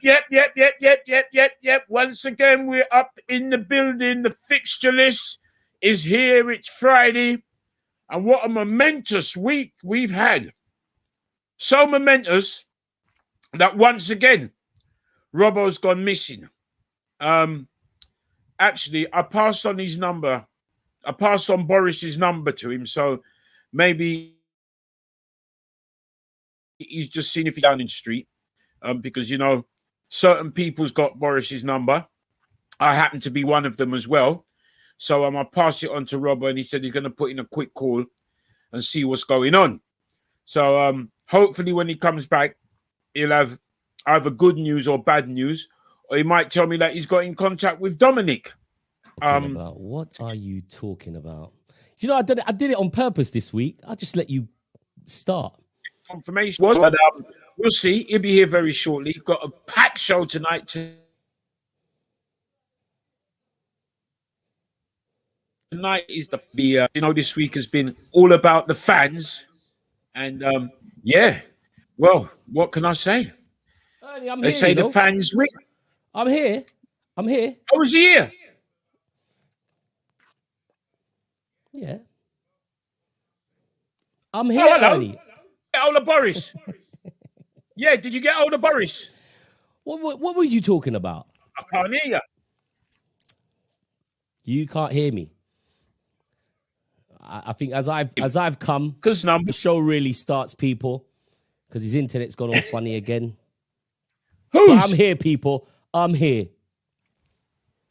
Yep. Once again, we're up in the building. The fixture list is here. It's Friday. And what a momentous week we've had. So momentous that once again, Robbo's gone missing. Actually, I passed on his number. I passed on Boris's number to him. So maybe he's just seen if he's down in the street. Because, you know, certain people's got Boris's number. I happen to be one of them as well. So I'll pass it on to Robbo, and he said he's going to put in a quick call and see what's going on. So hopefully when he comes back, he'll have either good news or bad news, or he might tell me that he's got in contact with Dominic. What are you talking about? You know, I did it on purpose this week. I'll just let you start. Confirmation. But, we'll see. He'll be here very shortly. He's got a packed show tonight. Tonight is you know, this week has been all about the fans. And yeah, well, what can I say? Ernie, I'm they here, say the fans win. I'm here. I was here. Yeah. I'm here, hello. Ernie. Get hold of Boris. Yeah, did you get hold of Boris? What was you talking about? I can't hear you. You can't hear me. I think as I've come, because the show really starts, people, because his internet's gone all funny again. But I'm here, people. I'm here.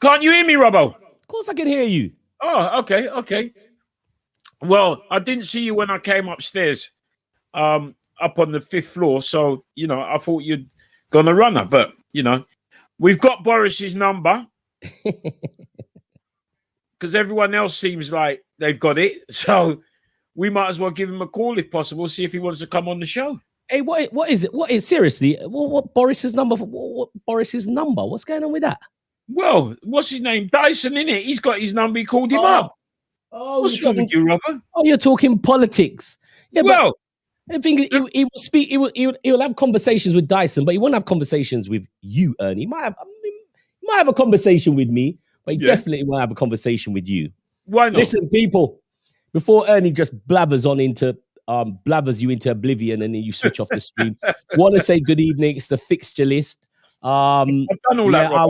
Can't you hear me, Robbo? Of course I can hear you. Oh, okay. Well, I didn't see you when I came upstairs, up on the 5th floor. So, you know, I thought you'd gone a runner. But, you know, we've got Boris's number. Because everyone else seems like they've got it. So we might as well give him a call if possible, see if he wants to come on the show. Hey, what is it? What is seriously? What Boris's number? What Boris's number? What's going on with that? Well, what's his name? Dyson, innit? He's got his number. He called him up. Oh, what's wrong with you, Robert? Oh, you're talking politics. Yeah, well, I think he will speak. He'll have conversations with Dyson, but he won't have conversations with you, Ernie. He might have a conversation with me, but he definitely won't have a conversation with you. Why not? Listen, people, before Ernie just blabbers you into oblivion and then you switch off the stream, want to say good evening. It's the fixture list. I've done all that. I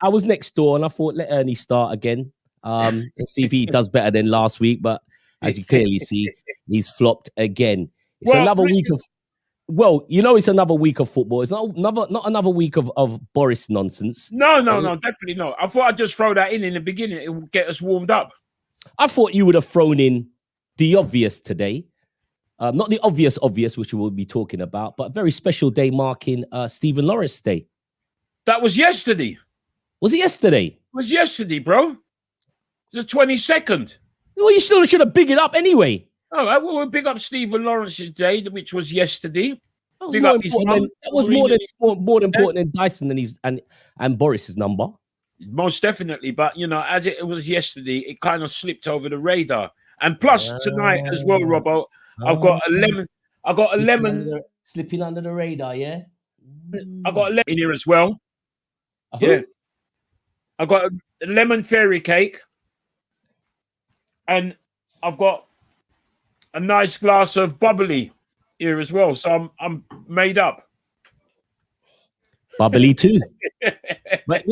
was next door and I thought let Ernie start again. And see if he does better than last week. But as you clearly see, he's flopped again. It's another week of. Well, you know, it's another week of football. It's not another week of Boris nonsense. No, definitely not. I thought I'd just throw that in the beginning. It would get us warmed up. I thought you would have thrown in the obvious today. Not the obvious, which we will be talking about, but a very special day marking Stephen Lawrence Day. That was yesterday. Was it yesterday? It was yesterday, bro. It's the 22nd. Well, you still should have bigged it up anyway. All right, well, we'll big up Stephen Lawrence's day, which was yesterday. That was more important than Dyson and Boris's number. Most definitely, but you know, as it was yesterday, it kind of slipped over the radar. And plus tonight as well, Robbo, I've got a lemon. I got a lemon slipping under the radar. Yeah, I got a lemon in here as well. Yeah, I got a lemon fairy cake, and I've got a nice glass of bubbly here as well. So I'm made up. Bubbly too. But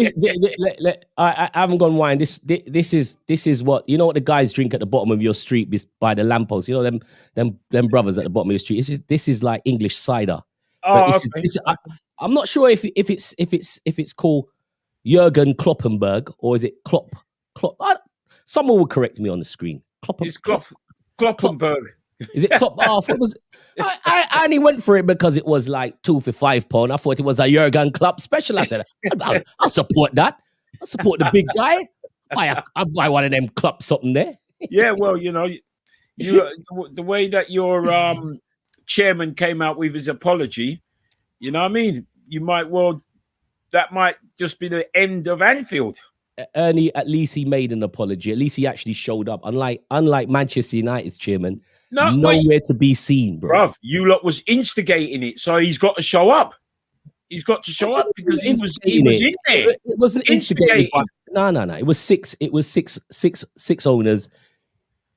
I haven't gone wine. This is what, you know, what the guys drink at the bottom of your street by the lamppost. You know them brothers at the bottom of your street. This is like English cider. Oh, I'm not sure if it's called Jürgen Kloppenberg or is it Klopp? Someone will correct me on the screen. It's Kloppenberg. Is it Klopp? What was it? I only went for it because it was like £2 for £5. I thought it was a Jurgen Klopp special. I said, I'll support that. I'll support the big guy. I'll buy one of them Klopp something there. Yeah, well, you know, the way that your chairman came out with his apology, you know what I mean? That might just be the end of Anfield. Ernie, at least he made an apology. At least he actually showed up. Unlike Manchester United's chairman, nowhere to be seen, bro. Bruv, you lot was instigating it, so he's got to show up. He's got to show up because he was in there. It wasn't instigated. No. It was six owners.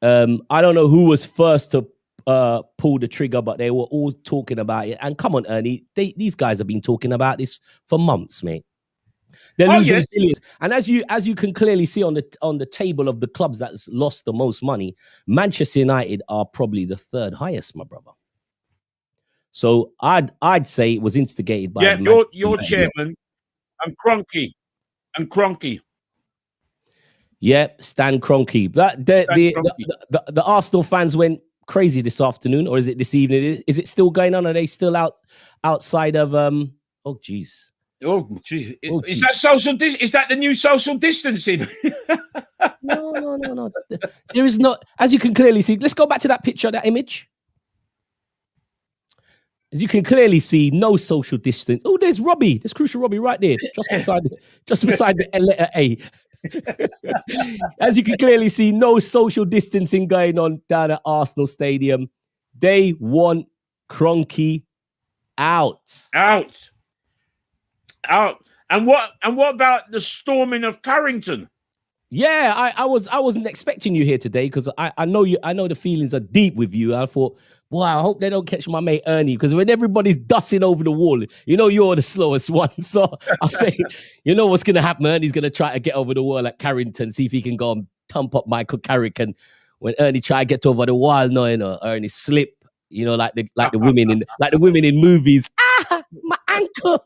I don't know who was first to pull the trigger, but they were all talking about it. And come on, Ernie, these guys have been talking about this for months, mate. They're losing billions, and as you can clearly see on the table of the clubs that's lost the most money, Manchester United are probably the third highest, my brother. So I'd say it was instigated by your chairman and Kroenke. Yep, Stan Kroenke. The Arsenal fans went crazy this afternoon, or is it this evening? Is it still going on? Are they still outside of Oh, geez. Oh, geez. Is that social? Is that the new social distancing? No. There is not. As you can clearly see, let's go back to that picture, that image. As you can clearly see, no social distance. Oh, there's Robbie. There's Crucial Robbie right there, just beside the letter A. As you can clearly see, no social distancing going on down at Arsenal Stadium. They want Kroenke out. And what about the storming of Carrington? Yeah, I wasn't expecting you here today because I know the feelings are deep with you. I thought, boy, I hope they don't catch my mate Ernie, because when everybody's dusting over the wall, you're the slowest one. So I'll say, what's gonna happen? Ernie's gonna try to get over the wall at Carrington, see if he can go and thump up Michael Carrick. And when Ernie try to get over the wall, Ernie slip, like the women in movies. My ankle.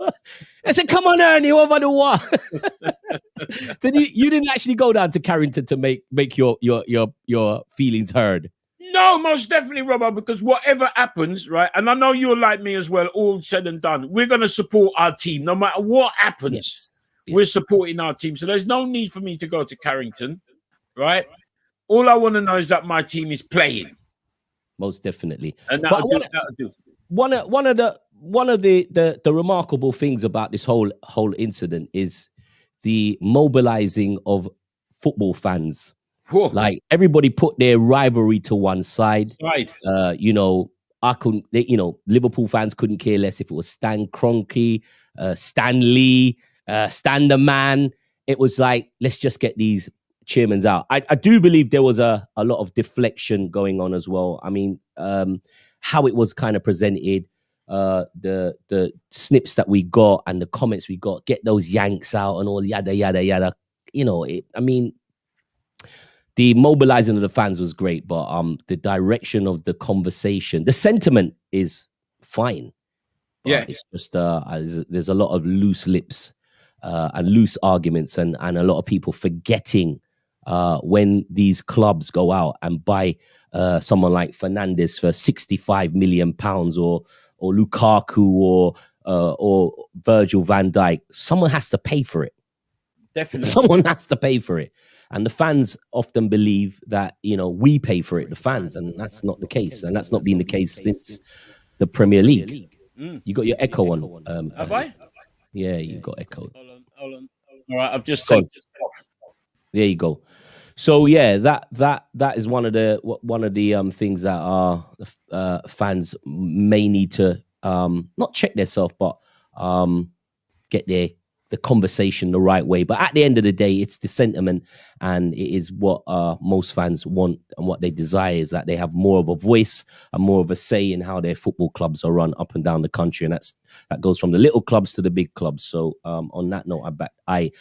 I said, come on, Ernie, over the wall. So you didn't actually go down to Carrington to make your feelings heard. No, most definitely, Robbo, because whatever happens, right, and I know you're like me as well, all said and done, we're going to support our team. No matter what happens, yes. We're supporting our team. So there's no need for me to go to Carrington, right? All I want to know is that my team is playing. Most definitely. And that'll do. One of the remarkable things about this whole incident is the mobilizing of football fans. Whoa. Like, everybody put their rivalry to one side. Right. Liverpool fans couldn't care less if it was Stan Kroenke, Stan Lee, Stan the Man. It was like, let's just get these chairmans out. I do believe there was a lot of deflection going on as well. I mean, how it was kind of presented, the snips that we got and the comments we got, get those Yanks out and all yada yada yada. The mobilizing of the fans was great, but the direction of the conversation, the sentiment is fine. Yeah, it's just there's a lot of loose lips and loose arguments, and a lot of people forgetting when these clubs go out and buy someone like Fernandes for £65 million or Lukaku or Virgil van Dijk. Someone has to pay for it. Definitely, someone has to pay for it. And the fans often believe that, we pay for it, the fans, and that's not the case. And that's not been the case since the Premier League. You got your echo on. Have I? Yeah, you got echo. Hold on. All right, I've just taken this off. There you go. So yeah, that is one of the things that our fans may need to not check themselves, but get the conversation the right way. But at the end of the day, it's the sentiment, and it is what most fans want and what they desire, is that they have more of a voice and more of a say in how their football clubs are run up and down the country. And that goes from the little clubs to the big clubs. So on that note, I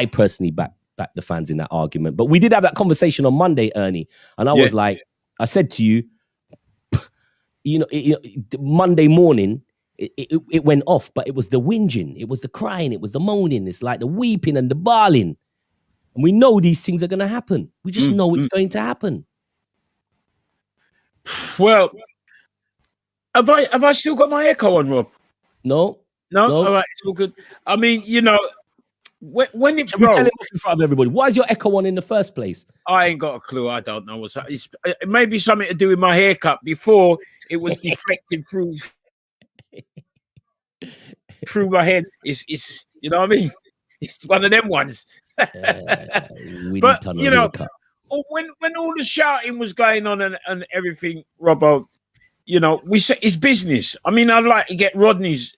personally back the fans in that argument. But we did have that conversation on Monday, Ernie, and I was like, I said to you, Monday morning, it went off, but it was the whinging, it was the crying, it was the moaning, it's like the weeping and the bawling. And we know these things are going to happen. We just know it's going to happen. Well, have I still got my echo on, Rob? No. All right, it's all good. I mean, when it broke, we tell it off in front of everybody. Why is your echo on in the first place? I ain't got a clue. I don't know what's that. It may be something to do with my haircut. Before, it was deflected through my head. It's you know what I mean? It's one of them ones. But when all the shouting was going on and everything, Robbo, we said it's business. I mean, I'd like to get Rodney's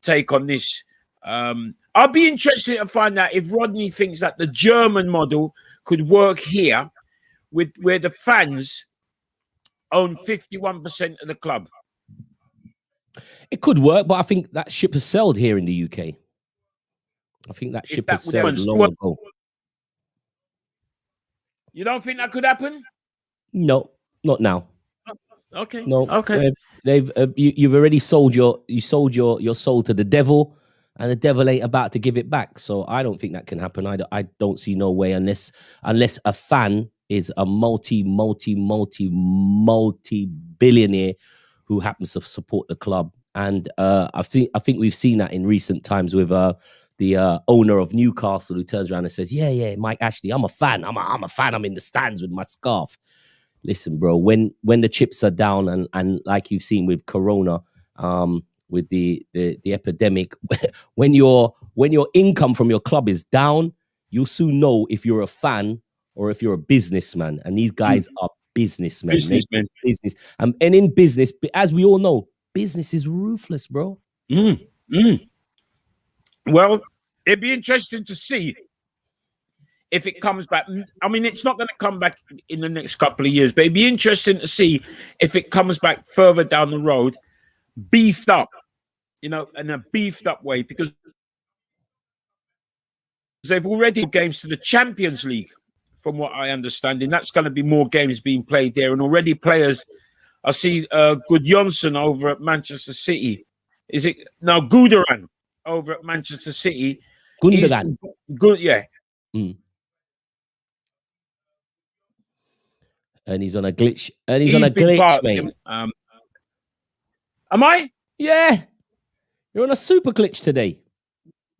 take on this. I'll be interested to find out if Rodney thinks that the German model could work here, with where the fans own 51% of the club. It could work, but I think that ship has sailed here in the UK. I think that ship has sailed long ago. You don't think that could happen? No, not now. Okay. No. Okay. You've already sold your soul to the devil, and the devil ain't about to give it back. So I don't think that can happen. I don't see no way unless a fan is a multi billionaire who happens to support the club. And I think we've seen that in recent times with the owner of Newcastle, who turns around and says, yeah, Mike Ashley, I'm a fan. I'm a fan. I'm in the stands with my scarf. Listen, bro, when the chips are down and like you've seen with Corona, with the epidemic, when your income from your club is down, you'll soon know if you're a fan or if you're a businessman. And these guys are businessmen. Business. And in business, as we all know, business is ruthless, bro. Well, it'd be interesting to see if it comes back. I mean, it's not going to come back in the next couple of years, but it'd be interesting to see if it comes back further down the road, beefed up, in a beefed up way, because they've already games to the Champions League, from what I understand, and that's going to be more games being played there. And already players, I see Gudjonsson over at Manchester City. Is it now Guderan over at Manchester City? Gundogan. Good, yeah. And he's on a glitch. And he's on a glitch, mate. Am I? Yeah. You're on a super glitch today.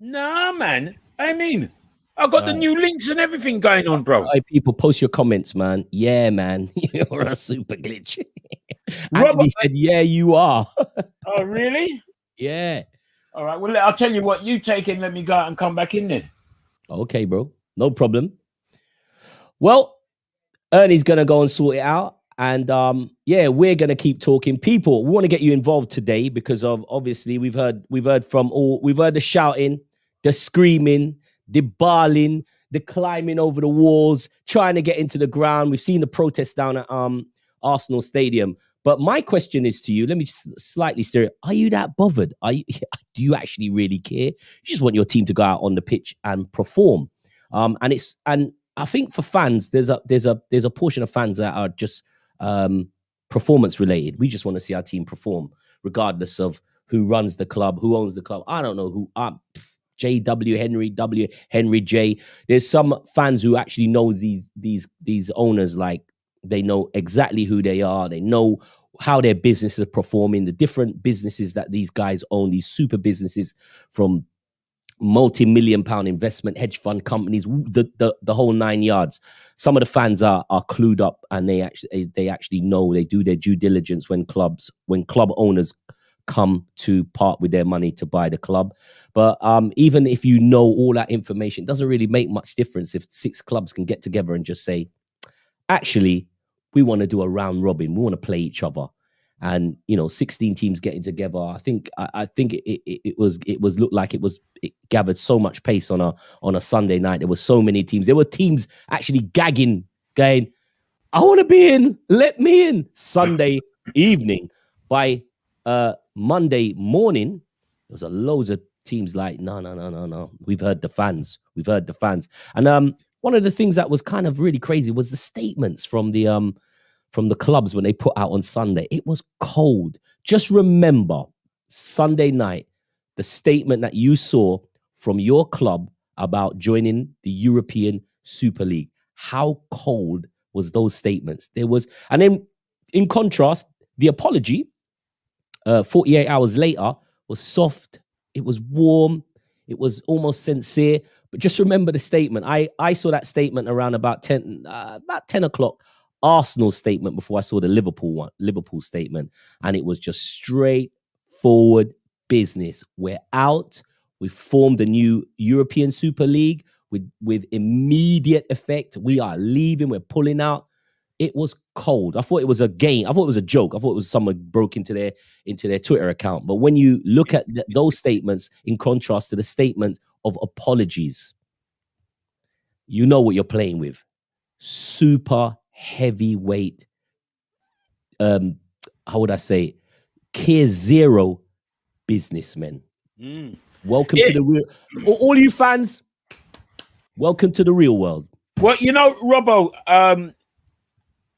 Nah, man. I mean, I've got the new links and everything going on, bro. Right, people, post your comments, man. Yeah, man. You're on a super glitch. Anthony said, yeah, you are. Oh, really? Yeah. All right. Well, I'll tell you what. You take it and let me go out and come back in then. Okay, bro. No problem. Well, Ernie's going to go and sort it out. And we're going to keep talking. People, we want to get you involved today because of, obviously, we've heard the shouting, the screaming, the bawling, the climbing over the walls, trying to get into the ground. We've seen the protests down at Arsenal Stadium. But my question is to you, let me just slightly steer it. Are you that bothered? Do you actually really care? You just want your team to go out on the pitch and perform. And I think for fans, there's a portion of fans that are just performance related. We just want to see our team perform, regardless of who runs the club, who owns the club. I don't know who. JW Henry J. There's some fans who actually know these owners, like they know exactly who they are. They know how their business is performing, the different businesses that these guys own, these super businesses from multi-million-pound investment hedge fund companies, the whole 9 yards. Some of the fans are clued up, and they actually know, they do their due diligence when club owners come to part with their money to buy the club. But even if you know all that information, it doesn't really make much difference if 6 clubs can get together and just say, actually, we want to do a round robin. We want to play each other. And 16 teams getting together. I think it looked like it gathered so much pace on a Sunday night. There were so many teams. There were teams actually gagging, going, I want to be in. Let me in. Sunday evening. By Monday morning, there was loads of teams like, no. We've heard the fans. And one of the things that was kind of really crazy was the statements from the clubs when they put out on Sunday. It was cold. Just remember, Sunday night, the statement that you saw from your club about joining the European Super League. How cold was those statements? And then in contrast, the apology, 48 hours later, was soft. It was warm. It was almost sincere. But just remember the statement. I saw that statement around about 10 o'clock. Arsenal statement before I saw the Liverpool statement, and it was just straightforward business. We're out. We formed a new European Super League with immediate effect. We are leaving. We're pulling out. it was cold. I thought it was a game. I thought it was a joke. I thought it was someone broke into their Twitter account. But when you look at those statements in contrast to the statement of apologies, you know what you're playing with. Super heavyweight, how would I say it? Care zero businessmen. Welcome to the real, all you fans, welcome to the real world. Well, you know, Robbo,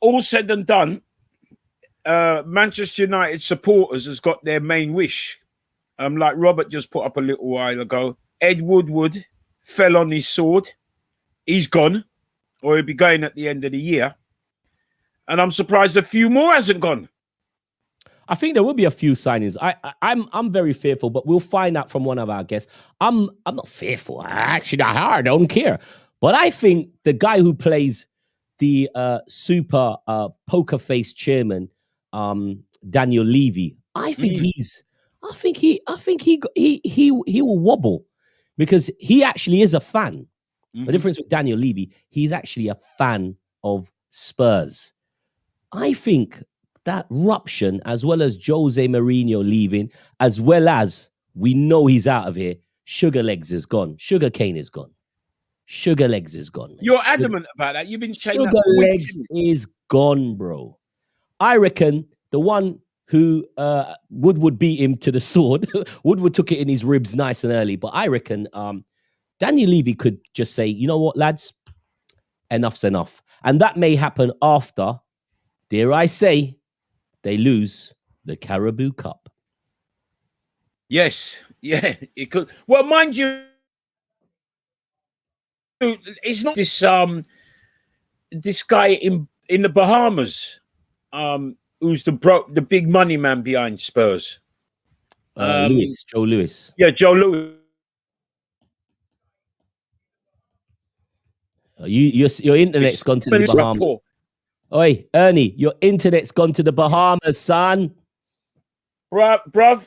all said and done, Manchester United supporters has got their main wish. Like Robert just put up a little while ago, Ed Woodward fell on his sword. He's gone, or he'll be going at the end of the year. And I'm surprised a few more hasn't gone. I think there will be a few signings. I'm very fearful, but we'll find out from one of our guests. I'm not fearful. I don't care. But I think the guy who plays the super poker face chairman, Daniel Levy, I think he will wobble, because he actually is a fan. The difference with Daniel Levy, he's actually a fan of Spurs. I think that ruption, as well as Jose Mourinho leaving, as well as we know he's out of here, Sugar Legs is gone. Sugar Cane is gone. Sugar Legs is gone. Man. You're adamant about that. You've been saying Sugar Legs is gone, bro. I reckon the one who Woodward beat him to the sword. Woodward took it in his ribs nice and early, but I reckon Daniel Levy could just say, you know what, lads, enough's enough. And that may happen after, dare I say, they lose the Carabao Cup. Yes, yeah, it could. Well, mind you, it's not this guy in the Bahamas, who's the big money man behind Spurs. Joe Lewis. Yeah, Joe Lewis. Your internet's gone to the Bahamas. Oi, Ernie, your internet's gone to the Bahamas, son. Bruv,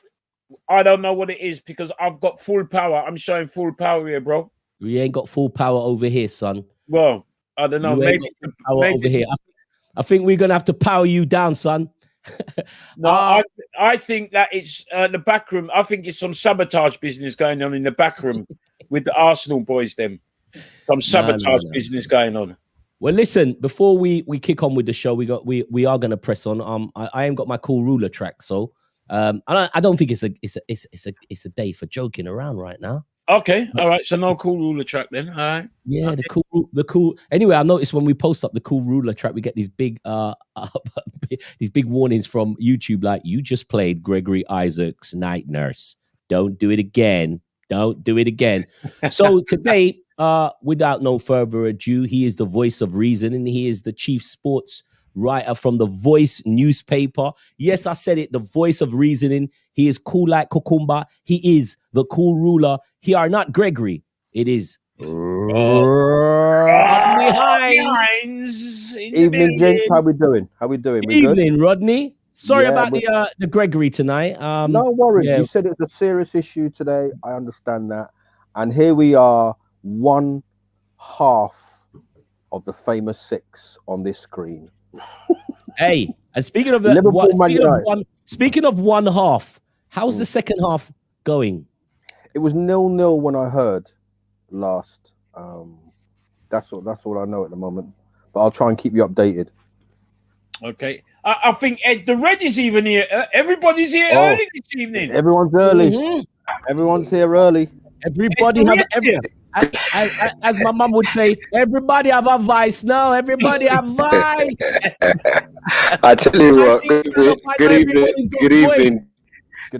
I don't know what it is, because I've got full power. I'm showing full power here, bro. We ain't got full power over here, son. Well, I don't know. Maybe over here. I think we're gonna have to power you down, son. No, I think that it's the back room. I think it's some sabotage business going on in the back room with the Arsenal boys. Them some sabotage business going on. Well, listen. Before we kick on with the show, we are gonna press on. I ain't got my cool ruler track, so I don't think it's a day for joking around right now. Okay, all right. So no cool ruler track then. All right. Yeah, okay. the cool. Anyway, I noticed when we post up the cool ruler track, we get these big warnings from YouTube, like, you just played Gregory Isaacs' Night Nurse. Don't do it again. Don't do it again. So today, without no further ado, he is the voice of reason, and he is the chief sports writer from the Voice newspaper. Yes, I said it, the voice of reasoning. He is cool like cucumber. He is the cool ruler. He are not Gregory. It is Rodney Hines. Evening, gents. How we doing? We Evening, good? Rodney. Sorry about the Gregory tonight. No worries. Yeah. You said it's a serious issue today. I understand that. And here we are, one half of the famous six on this screen. Hey, and speaking of speaking of one half, how's the second half going? It was 0-0 when I heard last. That's all I know at the moment. But I'll try and keep you updated. Okay. I think Ed the Red is even here. Everybody's here early this evening. Everyone's early. Everyone's here early. Everybody as my mum would say, everybody have a vice now. Everybody have vice. I tell you what, good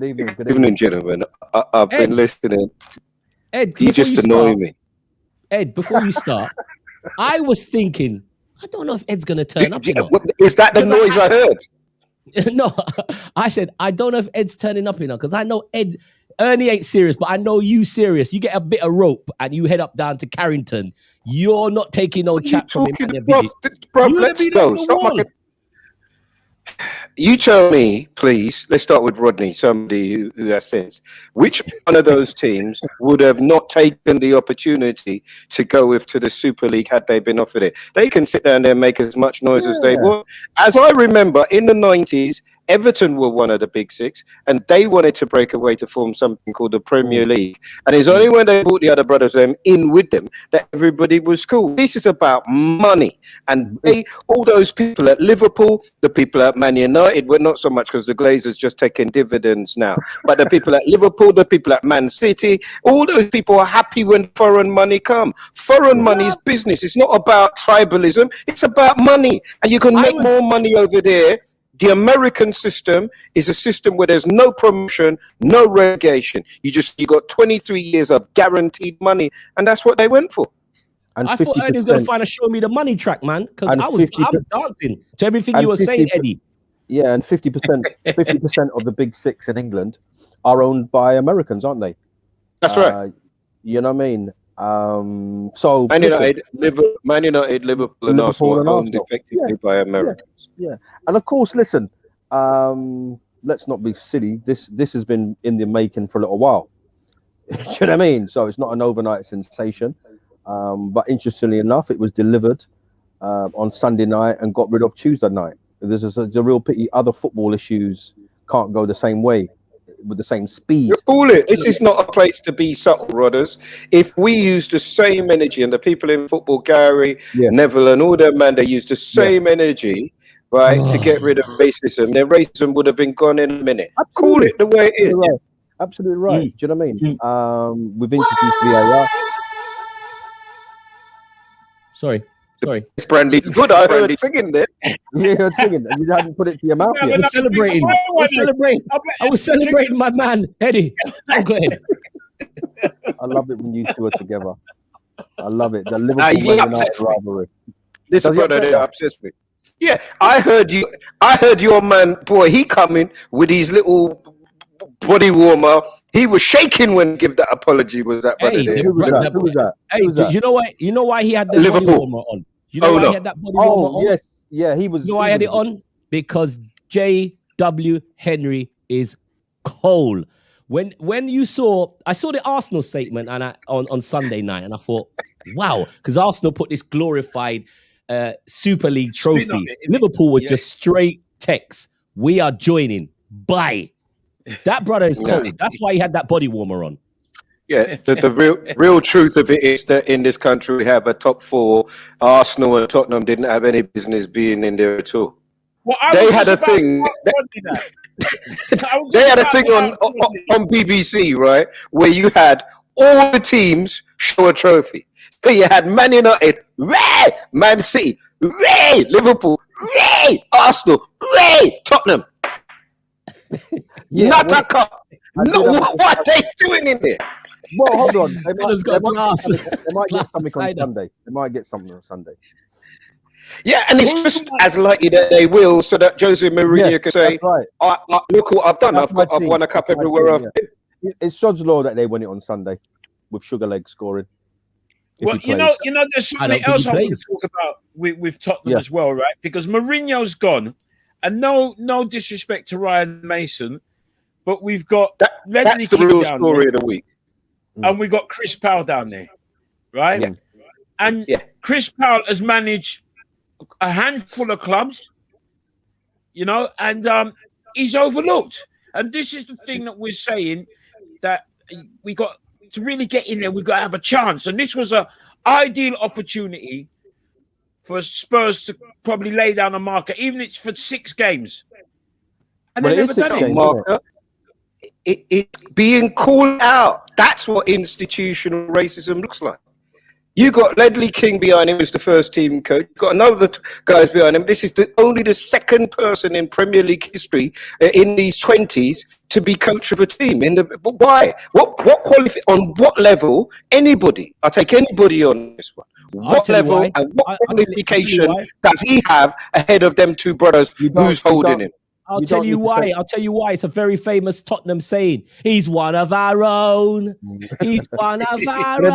evening, gentlemen. I've been listening. Ed, you just annoy me. Ed, before you start, I was thinking, I don't know if Ed's going to turn up. Is that the noise I heard? No, I said, I don't know if Ed's turning up, because I know Ernie ain't serious, but I know you serious. You get a bit of rope and you head up down to Carrington. You're not taking no chat from him. Bro, let's go. You tell me, please. Let's start with Rodney, somebody who has sense. Which one of those teams would have not taken the opportunity to go to the Super League had they been offered it? They can sit down there and make as much noise as they want. As I remember, in the 90s, Everton were one of the big six, and they wanted to break away to form something called the Premier League. And it's only when they brought the other brothers in with them that everybody was cool. This is about money. And all those people at Liverpool, the people at Man United, were not so much because the Glazers just taking dividends now, but the people at Liverpool, the people at Man City, all those people are happy when foreign money come. Foreign money is business. It's not about tribalism. It's about money. And you can make more money over there. The American system is a system where there's no promotion, no relegation. You got 23 years of guaranteed money, and that's what they went for. And I thought Ernie was going to find a show me the money track, man, because I was dancing to everything you were saying, Eddie. Yeah, and 50% of the big six in England are owned by Americans, aren't they? That's right. You know what I mean? So Man United, Liverpool, and Arsenal are owned effectively by Americans. Yeah, and of course, listen. Let's not be silly. This has been in the making for a little while. Do you know what I mean? So it's not an overnight sensation. But interestingly enough, it was delivered on Sunday night and got rid of Tuesday night. There's a real pity other football issues can't go the same way with the same speed. Call it. This is not a place to be subtle, Rodders. If we use the same energy, and the people in football, Gary, Neville, and all them, man, they use the same energy, right, to get rid of racism, then racism would have been gone in a minute. Absolutely. Call it the way it is. Right. Absolutely right. Do you know what I mean? We've introduced VAR. Sorry. It's Brandy's good. I heard it singing there. Yeah, you're singing. You hadn't put it to your mouth yet. I was celebrating my man, Eddie. Go ahead. I love it when you two are together. I love it. The Liverpool United rivalry. This brother, they're obsessed with. Yeah, I heard you. I heard your man, boy. He coming with his little body warmer. He was shaking when he gave that apology. Was that brother? Who was that? Hey, you know why he had the body warmer on? You know why he had that body warmer on? Yes. Yeah, he was. You know why I had it on? Because J.W. Henry is cold. When you I saw the Arsenal statement on Sunday night, and I thought, wow, because Arsenal put this glorified Super League trophy. Liverpool was just straight text. We are joining. Bye. That brother is cold. That's why he had that body warmer on. Yeah, the real truth of it is that in this country we have a top four. Arsenal and Tottenham didn't have any business being in there at all. Well, they had a thing. They had a thing on BBC, right, where you had all the teams show a trophy. So you had Man United, Man City, Liverpool, Arsenal, Tottenham. Not a cup. No, what are they doing in there? Well, hold on. They might get something on Sunday. Yeah, and it's just as likely that they will, so that Jose Mourinho can say, look what I've done. I've won a cup everywhere I've been. It's Sod's Law that they win it on Sunday with Sugar Leg scoring. Well, you know, there's something else I want to talk about with Tottenham as well, right? Because Mourinho's gone, and no disrespect to Ryan Mason, but we've got that's the real story of the week, and we've got Chris Powell down there, right? Yeah. And Chris Powell has managed a handful of clubs, and he's overlooked. And this is the thing that we're saying, that we got to really get in there. We've got to have a chance. And this was an ideal opportunity for Spurs to probably lay down a marker, even if it's for 6 games. And they've never done it. Marker. It being called out. That's what institutional racism looks like. You got Ledley King behind him as the first team coach. You've got another guys behind him. This is only the second person in Premier League history in these 20s to be coach of a team. Why? What qualify on what level? Anybody? I'll take anybody on this one. What level and what qualification does he have ahead of them two brothers who's holding him? I'll tell you why. It's a very famous Tottenham saying. He's one of our own. He's one of our own.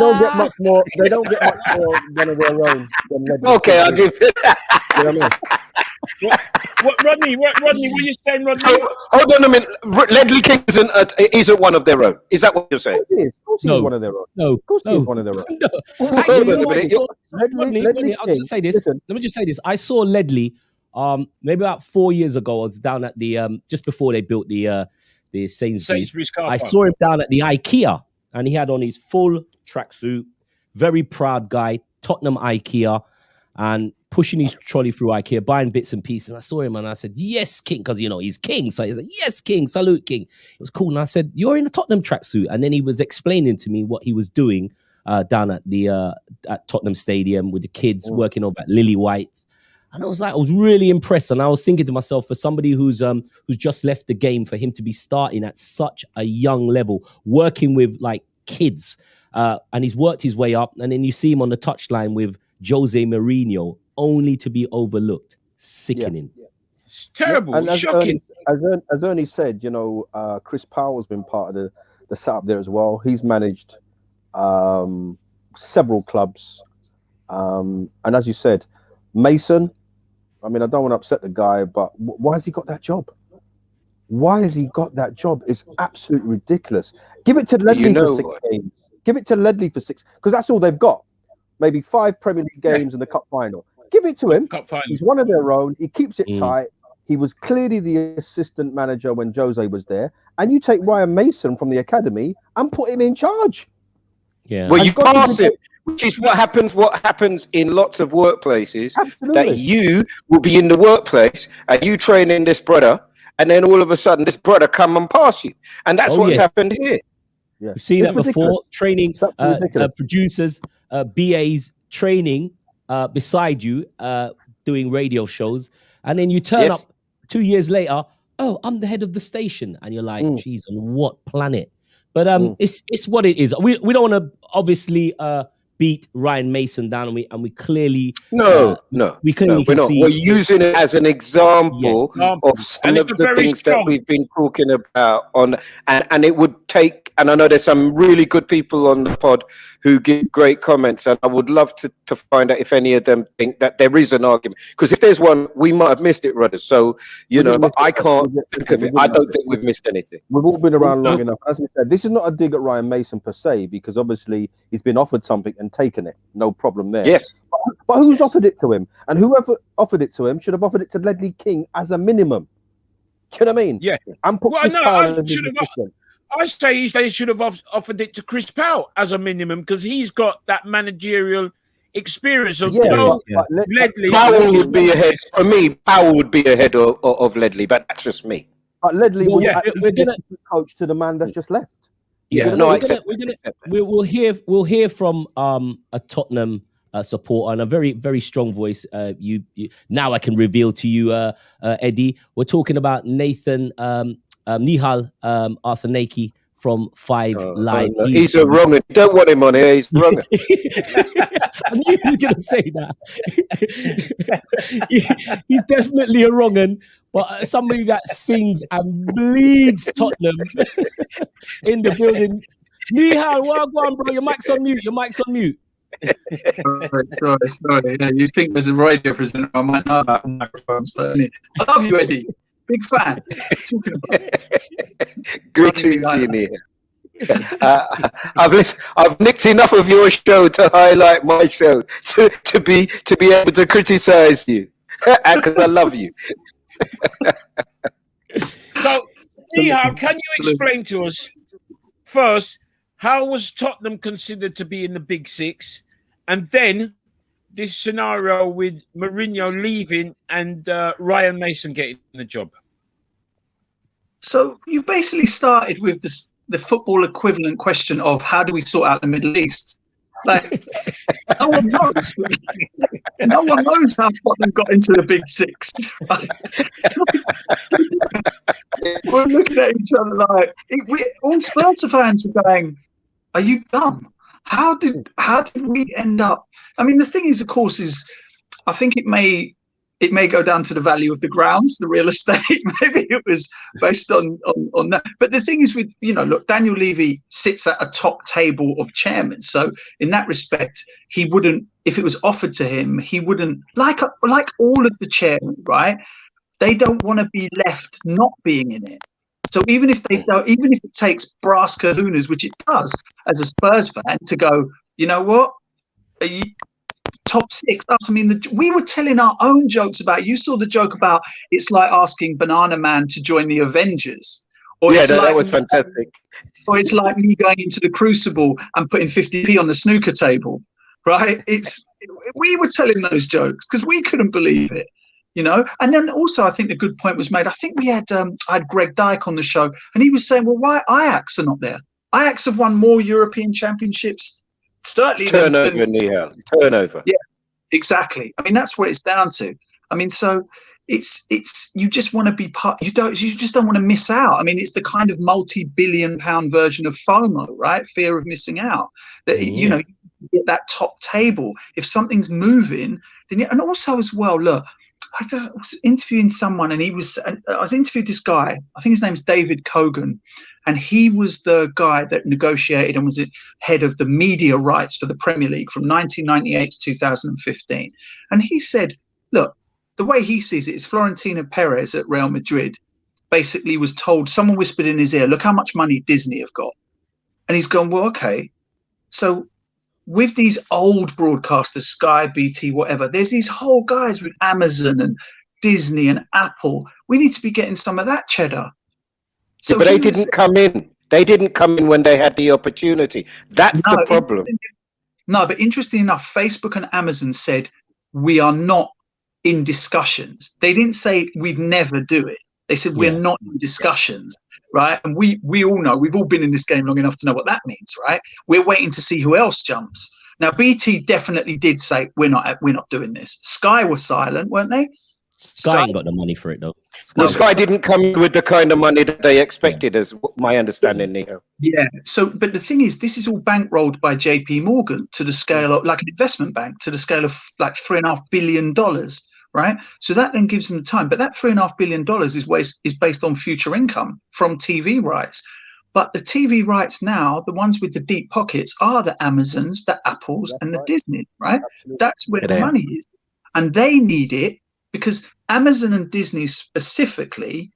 They don't get much more than of their own. Okay, I'll give it. You know what I mean? What, Rodney? What are you saying, Rodney? Hold on a minute. Ledley King isn't one of their own. Is that what you're saying? Of course he is one of their own. No, Of course he is one of their own. No. Actually, you know what I saw? Ledley I'll just say this. Listen. Let me just say this. I saw Ledley maybe about 4 years ago. I was down at the just before they built the Sainsbury's. I saw him down at the IKEA, and he had on his full tracksuit. Very proud guy, Tottenham IKEA, and pushing his trolley through IKEA, buying bits and pieces. And I saw him and I said, "Yes, King," because he's King. So he said, "Yes, King, salute, King." It was cool. And I said, "You're in a Tottenham tracksuit." And then he was explaining to me what he was doing down at the at Tottenham Stadium with the kids, working over at Lily White. And I was really impressed. And I was thinking to myself, for somebody who's just left the game, for him to be starting at such a young level, working with like kids, and he's worked his way up. And then you see him on the touchline with Jose Mourinho, only to be overlooked. Sickening. Yeah. It's terrible. And shocking. As Ernie said, Chris Powell's been part of the setup there as well. He's managed several clubs. And as you said, Mason, I mean, I don't want to upset the guy, but why has he got that job? Why has he got that job? It's absolutely ridiculous. Give it to Ledley for 6 games. Give it to Ledley for 6, because that's all they've got. Maybe 5 Premier League games and the cup final. Give it to him. He's one of their own. He keeps it tight. He was clearly the assistant manager when Jose was there. And you take Ryan Mason from the academy and put him in charge. Yeah. Well, you pass him, which is what happens in lots of workplaces. Absolutely. That you will be in the workplace and you training this brother, and then all of a sudden this brother come and pass you. And that's what's happened here. Yeah. We've seen that before. Training producers, BAs training beside you, doing radio shows, and then you turn up 2 years later. Oh, I'm the head of the station, and you're like, "Geez, on what planet?" But it's what it is. We don't want to obviously beat Ryan Mason down, and we clearly we're not. see we're using it as an example of some of the things that we've been talking about on, and it would take. And I know there's some really good people on the pod who give great comments, and I would love to find out if any of them think that there is an argument. Because if there's one, we might have missed it, Rudders. So, but I can't think of it. I don't think we've missed anything. We've all been around long enough. As we said, this is not a dig at Ryan Mason per se, because obviously he's been offered something and taken it. No problem there. Yes. But who's offered it to him? And whoever offered it to him should have offered it to Ledley King as a minimum. Do you know what I mean? Yeah. And put I say they should have offered it to Chris Powell as a minimum, because he's got that managerial experience of Ledley. Powell would be ahead for me. Powell would be ahead of Ledley, but that's just me. But Ledley we're gonna coach to the man that's just left. Yeah, we'll hear from a Tottenham supporter and a very, very strong voice. You now I can reveal to you, Eddie. We're talking about Nathan Nihal Arthanaki from 5 Live. No. He's a wrong. You don't want him on here. He's wrong. I knew you were going to say that. He's definitely a wrong un, but somebody that sings and bleeds Tottenham in the building. Nihal, well done, bro. Your mic's on mute. Sorry. Yeah, you think there's a radio presenter? I might know about microphones, but I love you, Eddie. Big fan. Greetings to you, Nihal. I've nicked enough of your show to highlight my show to be able to criticize you, because I love you. So, Nihal, can you explain to us first, how was Tottenham considered to be in the Big Six, and then this scenario with Mourinho leaving and Ryan Mason getting the job? So you basically started with the football equivalent question of how do we sort out the Middle East? Like, no one knows. No one knows how Tottenham got into the Big Six. Right? We're looking at each other like, all Spurs fans are going, "Are you dumb? How did we end up?" I mean, the thing is, of course, I think it may go down to the value of the grounds, the real estate. Maybe it was based on that. But the thing is, look, Daniel Levy sits at a top table of chairmen. So in that respect, he wouldn't, if it was offered to him, he wouldn't, like all of the chairmen, right? They don't want to be left not being in it. So even if they don't, even if it takes brass kahunas, which it does as a Spurs fan, to go, you know what, top six. I mean, we were telling our own jokes about. You saw the joke about it's like asking Banana Man to join the Avengers. Or yeah, that was fantastic. Or it's like me going into the Crucible and putting 50p on the snooker table, right? We were telling those jokes because we couldn't believe it. You know, and then also I think a good point was made. I think we had I had Greg Dyke on the show, and he was saying, "Well, why Ajax are not there? Ajax have won more European championships, certainly turnover, Nihal. Turnover." Yeah, exactly. I mean, that's what it's down to. I mean, so it's you just want to be part. You just don't want to miss out. I mean, it's the kind of multi-billion-pound version of FOMO, right? Fear of missing out. That you know, you get that top table. If something's moving, then and also as well, look. I was interviewing someone, and I was interviewed this guy. I think his name's David Cogan, and he was the guy that negotiated and was head of the media rights for the Premier League from 1998 to 2015. And he said, look, the way he sees it is Florentino Perez at Real Madrid basically was told, someone whispered in his ear, look how much money Disney have got. And he's gone, well, okay, so with these old broadcasters, Sky, BT, whatever, there's these whole guys with Amazon and Disney and Apple. We need to be getting some of that cheddar. So, but they didn't come in. They didn't come in when they had the opportunity. That's the problem. No, but interesting enough, Facebook and Amazon said, we are not in discussions. They didn't say we'd never do it. They said, we're not in discussions. Right. And we all know, we've all been in this game long enough to know what that means. Right. We're waiting to see who else jumps. Now, BT definitely did say we're not doing this. Sky were silent, weren't they? Sky ain't got the money for it, though. Sky didn't come in with the kind of money that they expected, as my understanding, Nihal. Yeah. So, but the thing is, this is all bankrolled by JP Morgan to the scale of like an investment bank to the scale of like $3.5 billion. Right. So that then gives them the time. But that $3.5 billion is based on future income from TV rights. But the TV rights now, the ones with the deep pockets, are the Amazons, the Apples, and the Disney. Right. Absolutely. That's where the money is. And they need it because Amazon and Disney specifically,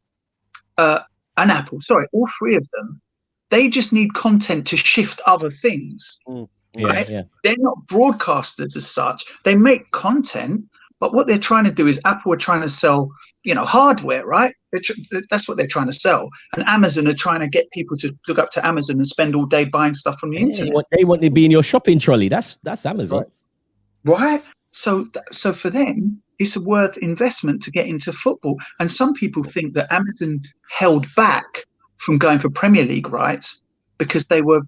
and Apple, sorry, all three of them, they just need content to shift other things. Right? Yeah. They're not broadcasters as such. They make content. But what they're trying to do is Apple are trying to sell, you know, hardware, right? That's what they're trying to sell. And Amazon are trying to get people to look up to Amazon and spend all day buying stuff from the internet. They want to be in your shopping trolley. That's Amazon. Right. So for them, it's a worth investment to get into football. And some people think that Amazon held back from going for Premier League rights because they were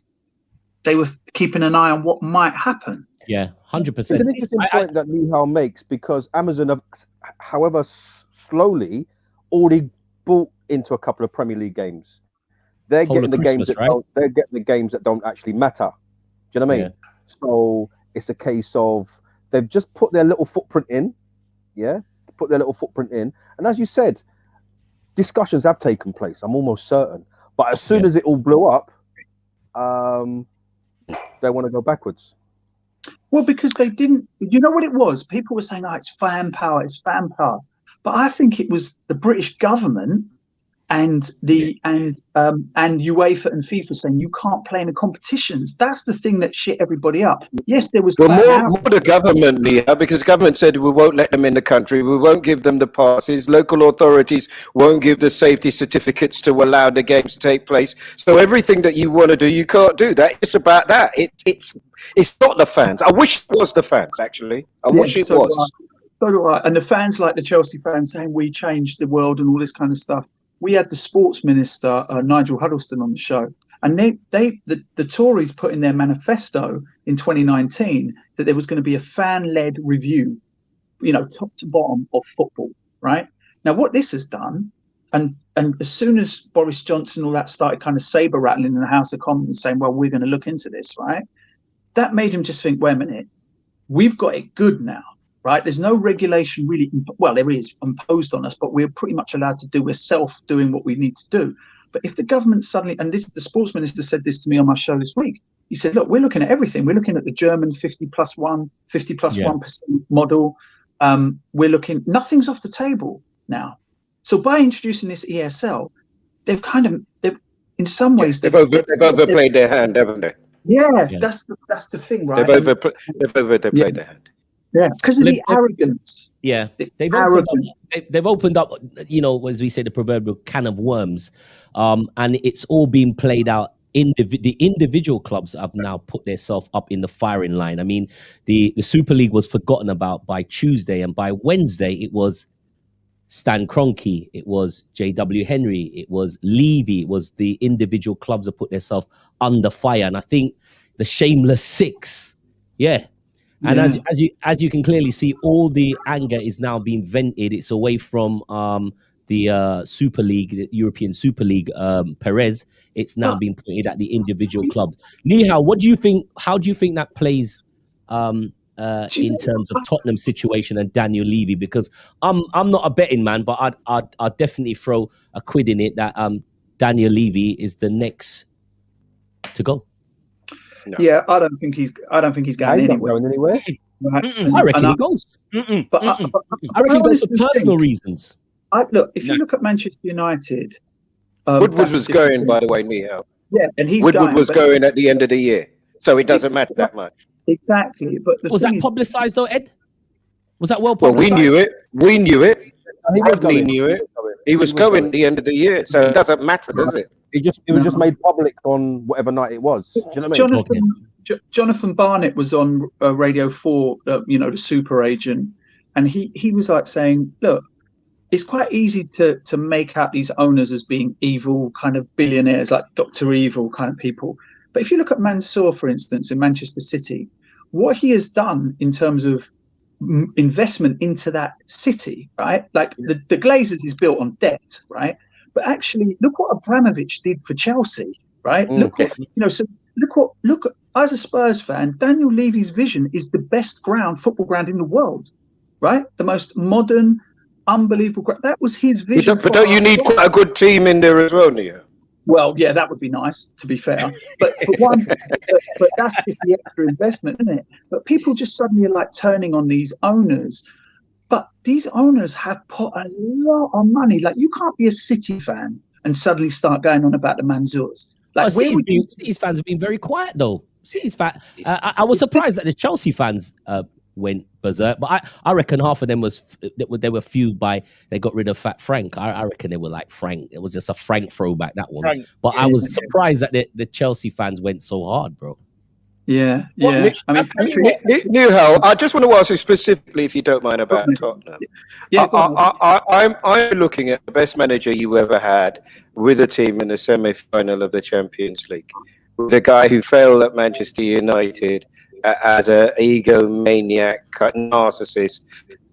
keeping an eye on what might happen. Yeah, 100%. It's an interesting point that Nihal makes because Amazon have, however slowly, already bought into a couple of Premier League games. They're getting the games that don't actually matter. Do you know what I mean? Yeah. So it's a case of they've just put their little footprint in. Yeah, put their little footprint in, and as you said, discussions have taken place. I'm almost certain, but as soon as it all blew up, they want to go backwards. Well, because they didn't, you know what it was? People were saying, it's fan power, it's fan power. But I think it was the British government and and UEFA and FIFA saying you can't play in the competitions. That's the thing that shit everybody up. Yes, there was more the government, Leah, because the government said we won't let them in the country, we won't give them the passes, local authorities won't give the safety certificates to allow the games to take place. So everything that you want to do, you can't do that. It's about that. It's not the fans. I wish it was the fans, actually. I wish it was. So do I. And the fans, like the Chelsea fans, saying we changed the world and all this kind of stuff. We had the sports minister, Nigel Huddleston, on the show. And the Tories put in their manifesto in 2019 that there was going to be a fan-led review, you know, top to bottom of football, right? Now, what this has done, and as soon as Boris Johnson and all that started kind of saber rattling in the House of Commons saying, well, we're going to look into this, right? That made him just think, wait a minute, we've got it good now. Right, there's no regulation really. Well, there is imposed on us, but we're pretty much allowed to do. We're doing what we need to do. But if the government suddenly, and the sports minister said this to me on my show this week, he said, "Look, we're looking at everything. We're looking at the German 50+1% model. We're looking. Nothing's off the table now. So by introducing this ESL, they've in some ways they've overplayed their hand, haven't they? Yeah, that's the thing, right? They've overplayed their hand. Yeah, because of the arrogance. Yeah, they've opened up, as we say, the proverbial can of worms, and it's all being played out. The individual clubs have now put themselves up in the firing line. I mean, the Super League was forgotten about by Tuesday, and by Wednesday it was Stan Kroenke, it was J.W. Henry, it was Levy, it was the individual clubs that put themselves under fire. And I think the Shameless Six, and as you can clearly see, all the anger is now being vented. It's away from the Super League, the European Super League, Perez. It's now being pointed at the individual clubs. Nihal, what do you think? How do you think that plays in terms of Tottenham's situation and Daniel Levy? Because I'm not a betting man, but I'd definitely throw a quid in it that Daniel Levy is the next to go. No. Yeah, I don't think he's going anywhere. I reckon he goes. But I reckon he goes for personal reasons. Look, if you look at Manchester United, Woodward was going, by the way, Nihal. Yeah, and Woodward was going at the end of the year, so it doesn't matter that much. Exactly, but was that publicised though, Ed? Was that well publicised? Well, we knew it. Rodney knew it. He was going at the end of the year, so it doesn't matter, does it? It was just made public on whatever night it was. Do you know what I mean? Jonathan Barnett was on Radio 4, the super agent, and he was like saying, look, it's quite easy to make out these owners as being evil kind of billionaires, like Dr. Evil kind of people. But if you look at Mansour, for instance, in Manchester City, what he has done in terms of investment into that city, right? Like the Glazers is built on debt, right? But actually, look what Abramovich did for Chelsea, right? Look as a Spurs fan, Daniel Levy's vision is the best football ground in the world, right? The most modern, unbelievable. That was his vision. But don't you need quite a good team in there as well, Neo? Well, yeah, that would be nice, to be fair. But that's just the extra investment, isn't it? But people just suddenly are like turning on these owners. But these owners have put a lot of money. Like, you can't be a City fan and suddenly start going on about the Mansours. Like, City's fans have been very quiet, though. City's fan. I was surprised that the Chelsea fans went berserk, but I reckon half of them they were fueled by they got rid of Fat Frank. I reckon they were like Frank. It was just a Frank throwback, that one. Frank. But I was surprised that the Chelsea fans went so hard, bro. Yeah. I mean, Nihal, I just want to ask you specifically, if you don't mind, about Tottenham. Yeah, I'm looking at the best manager you ever had with a team in the semi-final of the Champions League, with a guy who failed at Manchester United as an egomaniac, narcissist,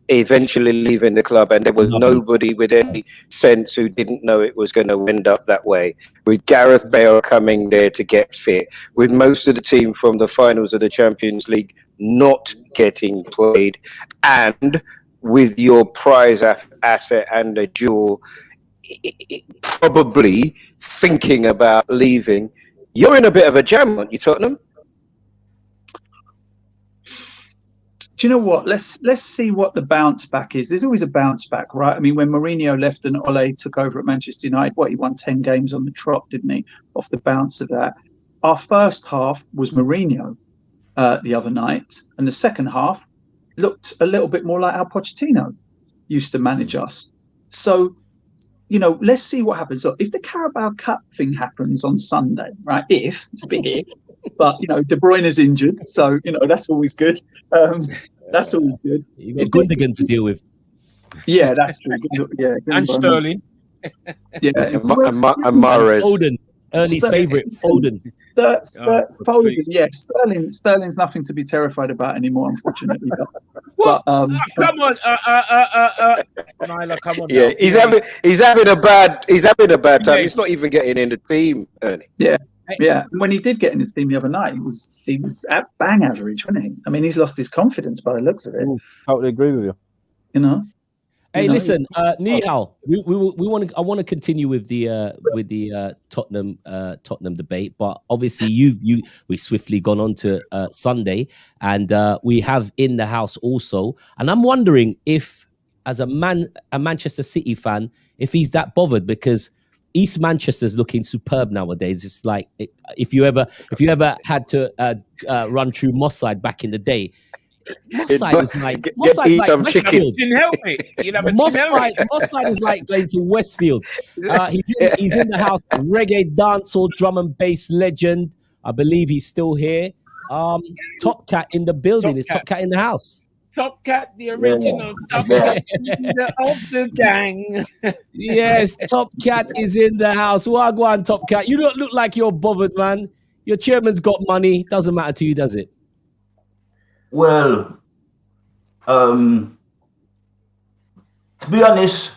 eventually leaving the club, and there was nobody with any sense who didn't know it was going to end up that way. With Gareth Bale coming there to get fit, with most of the team from the finals of the Champions League not getting played, and with your prize asset and a jewel probably thinking about leaving, you're in a bit of a jam, aren't you, Tottenham? Do you know what? Let's see what the bounce back is. There's always a bounce back, right? I mean, when Mourinho left and Ole took over at Manchester United, he won 10 games on the trot, didn't he? Off the bounce of that. Our first half was Mourinho the other night, and the second half looked a little bit more like how Pochettino used to manage us. So, let's see what happens. So if the Carabao Cup thing happens on Sunday, right? It's a big if. But De Bruyne is injured, so that's always good. That's always good. You got Gundogan to deal with. Yeah, that's true. Yeah, and Sterling. Yeah, and Mahrez. Foden, Ernie's favourite, Foden. Foden, yeah. Sterling's nothing to be terrified about anymore, unfortunately. But come on, Nyla, come on. Yeah, he's having a bad time. He's not even getting in the team, Ernie. Yeah, when he did get in the team the other night, he was at bang average, wasn't he? I mean, he's lost his confidence by the looks of it. Totally agree with you. Hey, listen, Nihal, I want to continue with the Tottenham debate, but obviously we swiftly gone on to Sunday, and we have in the house also, and I'm wondering if as a Manchester City fan, if he's that bothered, because East Manchester's looking superb nowadays. It's like if you ever had to run through Moss Side back in the day, Moss Side is like Westfield. Moss Side is like going to Westfield. He's in the house. Reggae, dancehall, drum and bass legend. I believe he's still here. Top Cat in the building. Is Top Cat in the house? Top Cat, the original Top Cat of the gang. Yes, Top Cat is in the house. Wagwan, Top Cat. You don't look like you're bothered, man. Your chairman's got money. Doesn't matter to you, does it? Well, to be honest,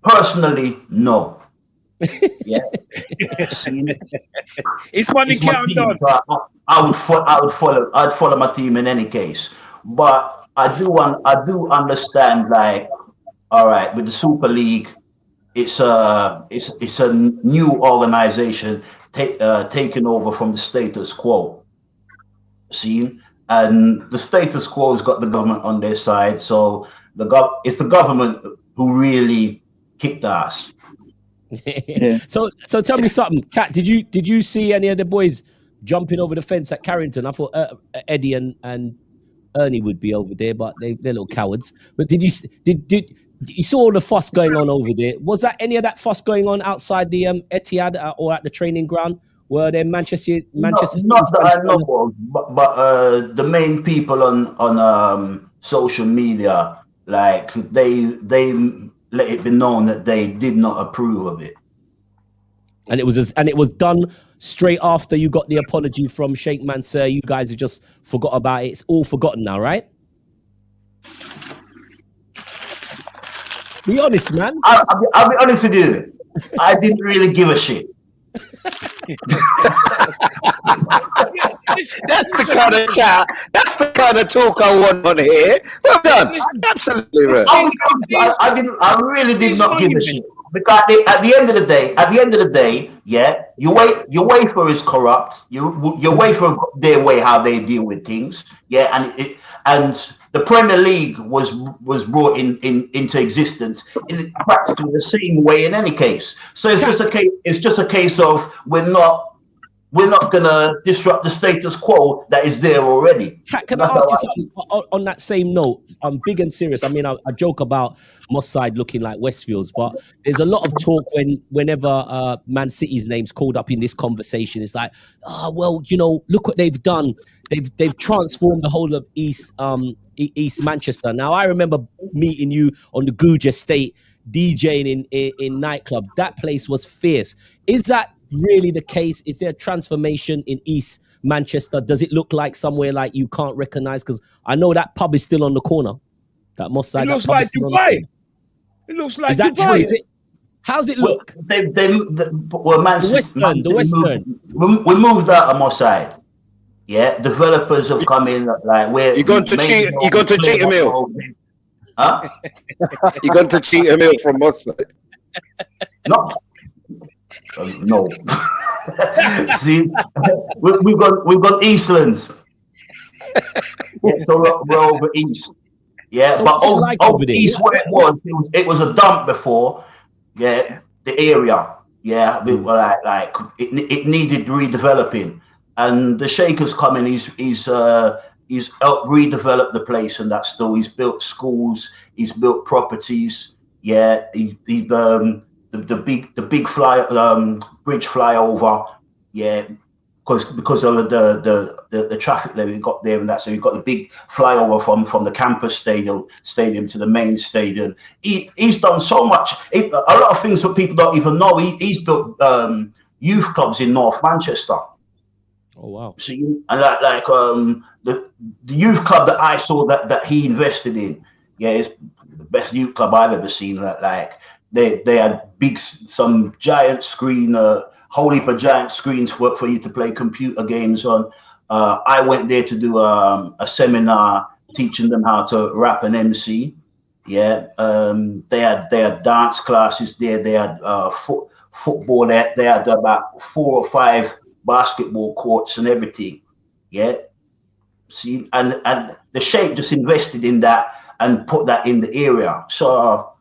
personally, no. Yeah, it's money count on. I'd follow my team in any case. But I do understand, like, all right, with the Super League, it's a new organization taking over from the status quo. See, and the status quo has got the government on their side, so it's the government who really kicked ass. Yeah. So tell me something, Kat. Did you see any of the boys jumping over the fence at Carrington? I thought Eddie and Ernie would be over there, but they're little cowards. But did you saw all the fuss going on over there? Was that any of that fuss going on outside the Etihad or at the training ground? Were there Manchester? Not that I know of, but the main people on social media, like they let it be known that they did not approve of it. And it was done straight after you got the apology from Sheikh Mansour. You guys have just forgot about it. It's all forgotten now, right? Be honest, man. I'll be honest with you. I didn't really give a shit. That's the kind of chat. That's the kind of talk I want on here. Well done. Absolutely right. I really did not give a shit. Because at the end of the day, yeah, your wafer is corrupt. Your wafer their way how they deal with things, yeah, and the Premier League was brought into existence in practically the same way in any case. So it's just a case of we're not gonna disrupt the status quo that is there already. Can I ask you something on that same note? I'm big and serious. I mean, I joke about Moss Side looking like Westfields, but there's a lot of talk whenever Man City's name's called up in this conversation. It's like, well, look what they've done. They've transformed the whole of East Manchester. Now, I remember meeting you on the Googe Estate, DJing in nightclub. That place was fierce. Is that really the case? Is there a transformation in East Manchester? Does it look like somewhere like you can't recognize? Because I know that pub is still on the corner. That Moss Side. It looks like Dubai. It looks like is that Dubai. True? Is it? How's it look? The Western. We moved out of Moss Side. Yeah, developers have come in like where you going to cheat a meal? Huh? You going to cheat a meal from Moss Side? No. No. See, we've got Eastlands. Yeah, so we're over east. Yeah, so but over east where it was a dump before. Yeah, the area. Yeah, we were like it needed redeveloping, and the Sheikh has come in. He's helped redevelop the place, and that's still. He's built schools. He's built properties. Yeah, the big bridge flyover, yeah, because of the traffic that we got there and that. So you've got the big flyover from the campus stadium to the main stadium. He's done so much. A lot of things that people don't even know. He's built youth clubs in North Manchester. Oh wow! So the youth club that I saw that he invested in, yeah, it's the best youth club I've ever seen. They had some giant screen, whole heap of giant screens for you to play computer games on. I went there to do a seminar teaching them how to rap and MC. Yeah, they had dance classes there. They had football. They had about 4 or 5 basketball courts and everything. Yeah, see, and the Sheikh just invested in that. and put that in the area. So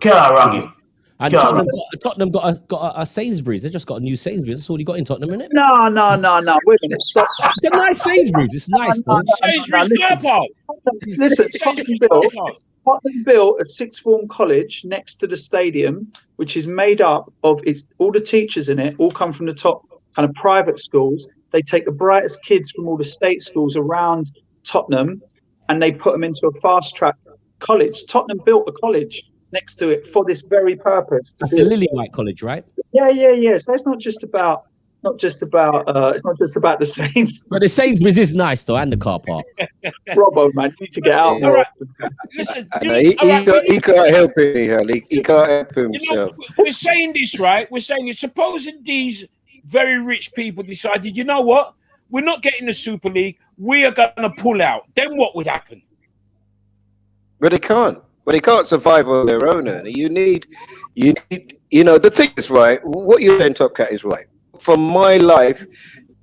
can't run him. And Tottenham got a Sainsbury's. They just got a new Sainsbury's. That's all you got in Tottenham, isn't it? No. Wait a minute. Stop. It's a nice Sainsbury's. It's nice. Listen, Tottenham built a sixth form college next to the stadium, which is made up of all the teachers in it, all come from the top kind of private schools. They take the brightest kids from all the state schools around Tottenham and they put them into a fast track college. Tottenham built a college next to it for this very purpose. That's the Lily-White College, right? Yeah. So it's not just about the Saints. But the Sainsbury's is nice though, and the car park. Robbo, man, you need to get out more. Right. Listen, he can't help it, Nihal. He can't help himself. We're saying this, right? We're saying it. Supposing these very rich people decided, you know what? We're not getting the Super League. We are going to pull out. Then what would happen? But they can't. But they can't survive on their own, Ernie. You need, the thing is right. What you're saying, Top Cat, is right. For my life,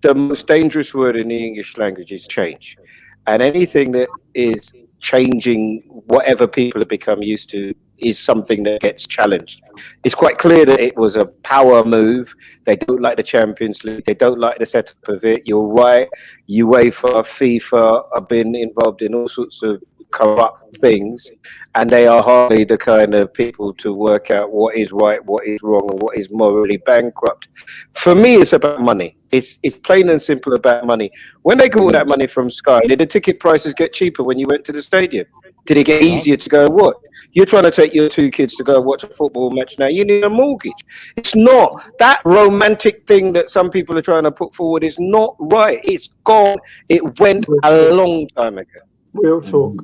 the most dangerous word in the English language is change. And anything that is changing whatever people have become used to is something that gets challenged. It's quite clear that it was a power move. They don't like the Champions League. They don't like the setup of it. You're right. UEFA, FIFA have been involved in all sorts of corrupt things, and they are hardly the kind of people to work out what is right, what is wrong, and what is morally bankrupt. For me, it's about money. It's plain and simple about money. When they got all that money from Sky, did the ticket prices get cheaper when you went to the stadium? Did it get easier to go and watch? You're trying to take your two kids to go and watch a football match now. You need a mortgage. It's not. That romantic thing that some people are trying to put forward is not right. It's gone. It went a long time ago. Real talk.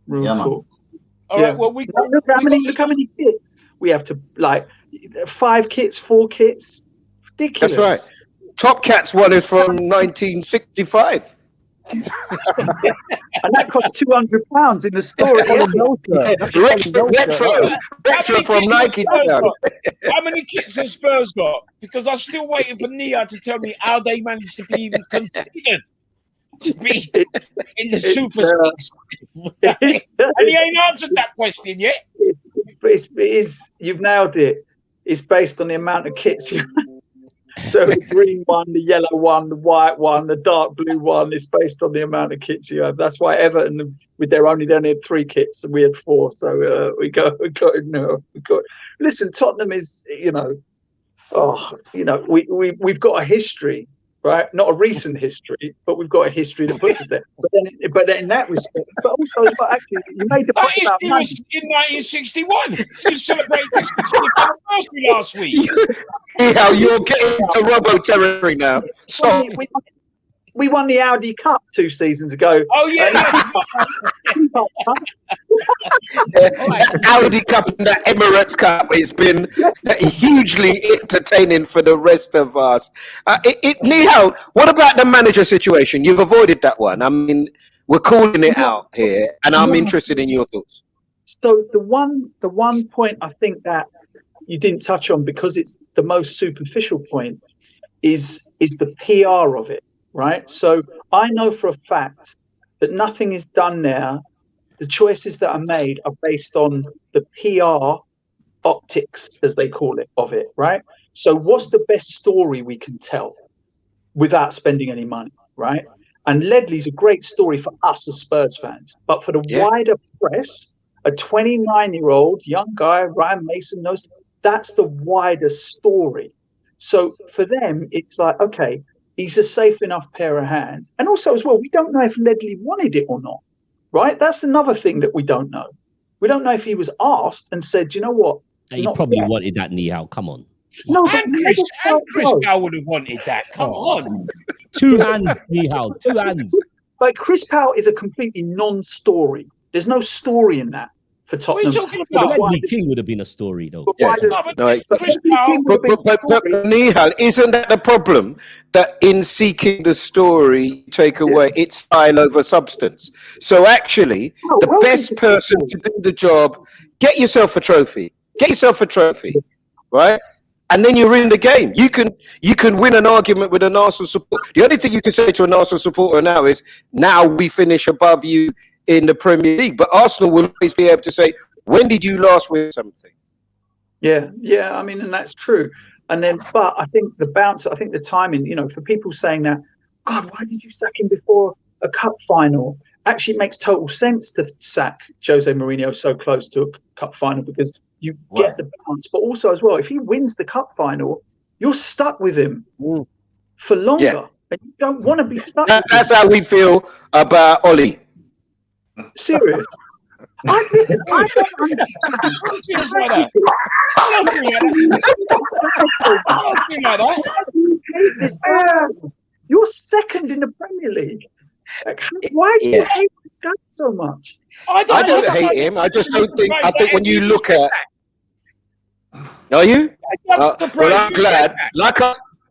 Real talk. All right. Well, look how many kits we have to, like 5 kits, 4 kits. Ridiculous. That's right. Top Cat's one is from 1965. And that cost £200 in the store. Retro from Nike. How many kits has Spurs got? Because I'm still waiting for Nia to tell me how they managed to be even considered to be in the Super Six. And he ain't answered that question yet. It is. You've nailed it. It's based on the amount of kits you have. So the green one, the yellow one, the white one, the dark blue one is based on the amount of kits you have. That's why Everton, they only had 3 kits and we had 4. So we got. Listen, Tottenham is, we've got a history, right? Not a recent history, but we've got a history that puts us there. But then in that respect, but also actually, you made the point about money. In 1961, you celebrated the 60th anniversary last week. Yeah, you're getting into Robbo territory now. So we won the Audi Cup 2 seasons ago. Oh yeah. Audi Cup and the Emirates Cup has been hugely entertaining for the rest of us. Nihal, what about the manager situation? You've avoided that one. I mean, we're calling it out here, and I'm interested in your thoughts. So the one point I think that you didn't touch on, because it's the most superficial point, is the PR of it, right? So I know for a fact that nothing is done there. The choices that are made are based on the PR optics, as they call it, of it, right? So what's the best story we can tell without spending any money, right? And Ledley's a great story for us as Spurs fans, but for the wider press, a 29-year-old young guy, Ryan Mason knows, that's the wider story. So for them, it's like, okay, he's a safe enough pair of hands. And also as well, we don't know if Ledley wanted it or not, right? That's another thing that we don't know. We don't know if he was asked and said, you know what? He probably wanted that, Nihal. Come on. No, and Chris Powell would have wanted that. Come on. 2 hands, Nihal. 2 hands. Like Chris Powell is a completely non-story. There's no story in that for Tottenham. What are you talking about? Ledley King would have been a story, though. Yeah. But Nihal, isn't that the problem? That in seeking the story, you take away its style over substance. So actually, the best person to do the job, get yourself a trophy. Get yourself a trophy, right? And then you're in the game. You can win an argument with an Arsenal supporter. The only thing you can say to an Arsenal supporter now is, now we finish above you in the Premier League. But Arsenal will always be able to say, when did you last win something? Yeah. I mean, and that's true. And then, but I think the timing, you know, for people saying that, God, why did you sack him before a cup final? Actually, it makes total sense to sack Jose Mourinho so close to a cup final because you get the bounce. But also as well, if he wins the cup final, you're stuck with him for longer. Yeah. And you don't want to be stuck with That's him. how we feel about Ollie. Serious. I don't understand. You're second in the Premier League. Like, why do you hate this guy so much? I don't hate him. I just don't think. I think when you look at, are you? Well, I'm glad.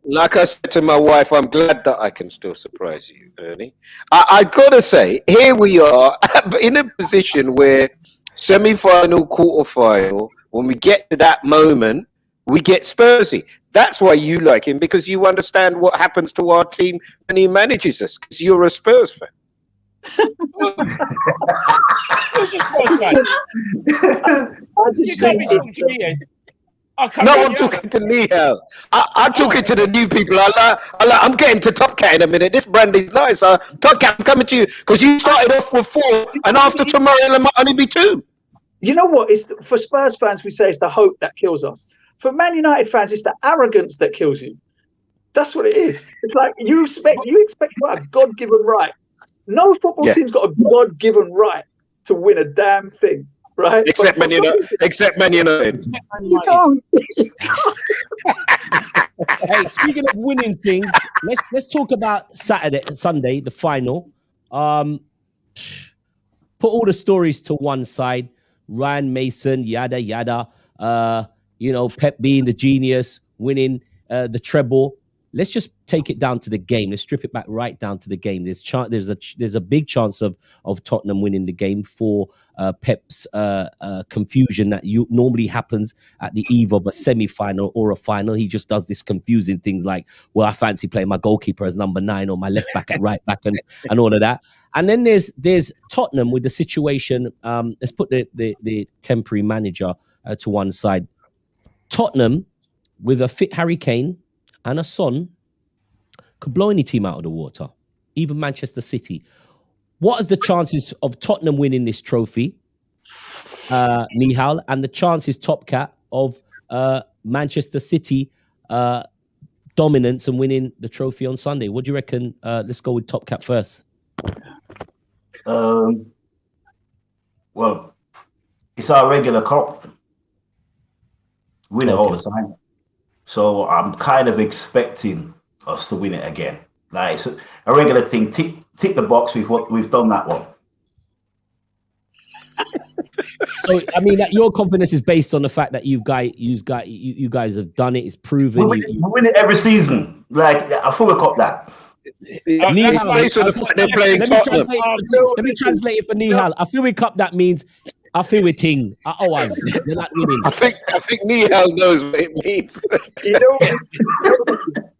Like I said to my wife, I'm glad that I can still surprise you, Ernie. I gotta say, here we are in a position where semi-final, quarter-final, when we get to that moment, we get Spursy. That's why you like him, because you understand what happens to our team when he manages us, because you're a Spurs fan. I'm talking to Nihal. I'm talking to the new people. I'm getting to Top Cat in a minute. This brandy's nice. Top Cat, I'm coming to you because you started off with 4, and after tomorrow there might only be 2. You know what? It's for Spurs fans, we say it's the hope that kills us. For Man United fans, it's the arrogance that kills you. That's what it is. It's like you expect a God-given right. No football team's got a God-given right to win a damn thing. Right, except Man United. Hey, speaking of winning things, let's talk about Sunday, the final. Put all the stories to one side. Ryan Mason, yada yada. Pep being the genius, winning the treble. Let's just take it down to the game. Let's strip it back right down to the game. There's a big chance of Tottenham winning the game for Pep's confusion that normally happens at the eve of a semi-final or a final. He just does this confusing things like, well, I fancy playing my goalkeeper as number 9 or my left back at right back and all of that. And then there's Tottenham with the situation. Let's put the temporary manager to one side. Tottenham with a fit Harry Kane and a Son could blow any team out of the water, even Manchester City. What is the chances of Tottenham winning this trophy, Nihal, and the chances, Top Cat, of Manchester City dominance and winning the trophy on Sunday? What do you reckon? Let's go with Top Cat first. Well, it's our regular cup. Win it all the time. So I'm kind of expecting us to win it again. Like, it's a regular thing. Tick the box with what we've done that one. So I mean, that your confidence is based on the fact that you guys have done it. It's proven. We win it every season. Like, I fully cop that. Let me translate it for Nihal. I feel we cup that means I feel we ting. Ours. They're not winning. I think Nihal knows what it means. You know,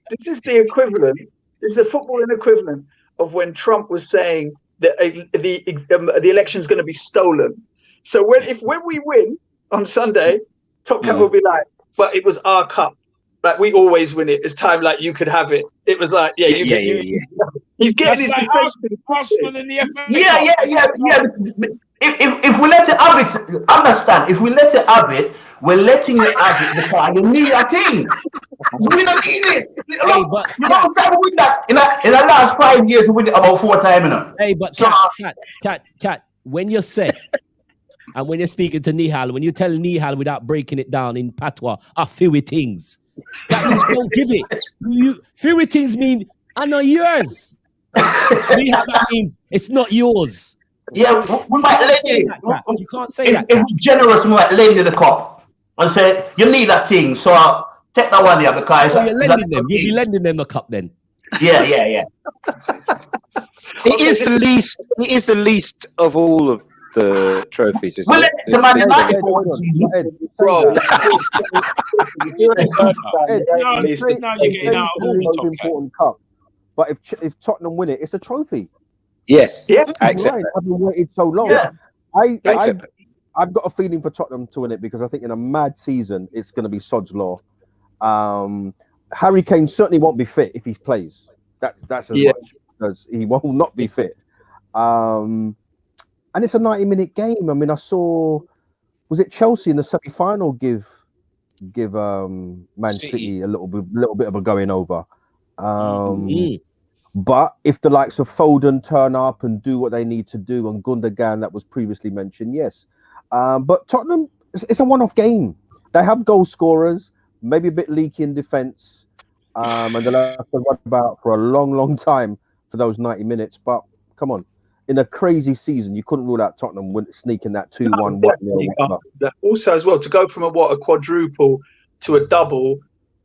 this is the equivalent. This is the footballing equivalent of when Trump was saying that the election's going to be stolen. So when we win on Sunday, Top Cat will be like, "But it was our cup. Like, we always win it. It's time. Like, you could have it." It was like, "Yeah, you get." He's getting his Arsenal in the FA. Yeah. If we let it have it, understand? If we let it have it, we're letting it have it because you need a team. We don't need it. In the last 5 years, we win it about 4 times now. Hey, but Cat, when you're set and when you're speaking to Nihal, when you tell Nihal without breaking it down in patois, I feel with things. That means don't give it. You feel with things mean I know yours. Nihal, that means it's not yours. Yeah, we might let you. You can't say that. If we're generous, we might lend you the cup and say you need that thing. So I'll take that one here because you're lending them. You'll be lending them a cup then. Yeah. It is the least of all of the trophies. Isn't Well, it? to Man United, bro. Important cup. But if Tottenham win it, it's a trophy. Yes. Yeah. I accept Right, that. having waited so long. Yeah. I accept that. I've got a feeling for Tottenham to win it because I think in a mad season it's going to be sod's law. Harry Kane certainly won't be fit if he plays. That's as much because he will not be fit. And it's a 90-minute game. I mean, I saw, was it Chelsea in the semi-final give Man City a little bit of a going over. But if the likes of Foden turn up and do what they need to do, and Gundogan that was previously mentioned, yes. But Tottenham, it's a one-off game. They have goal scorers, maybe a bit leaky in defence, and they'll have to run about for a long, long time for those 90 minutes. But come on, in a crazy season, you couldn't rule out Tottenham sneaking that 2-1. Also, as well, to go from a quadruple to a double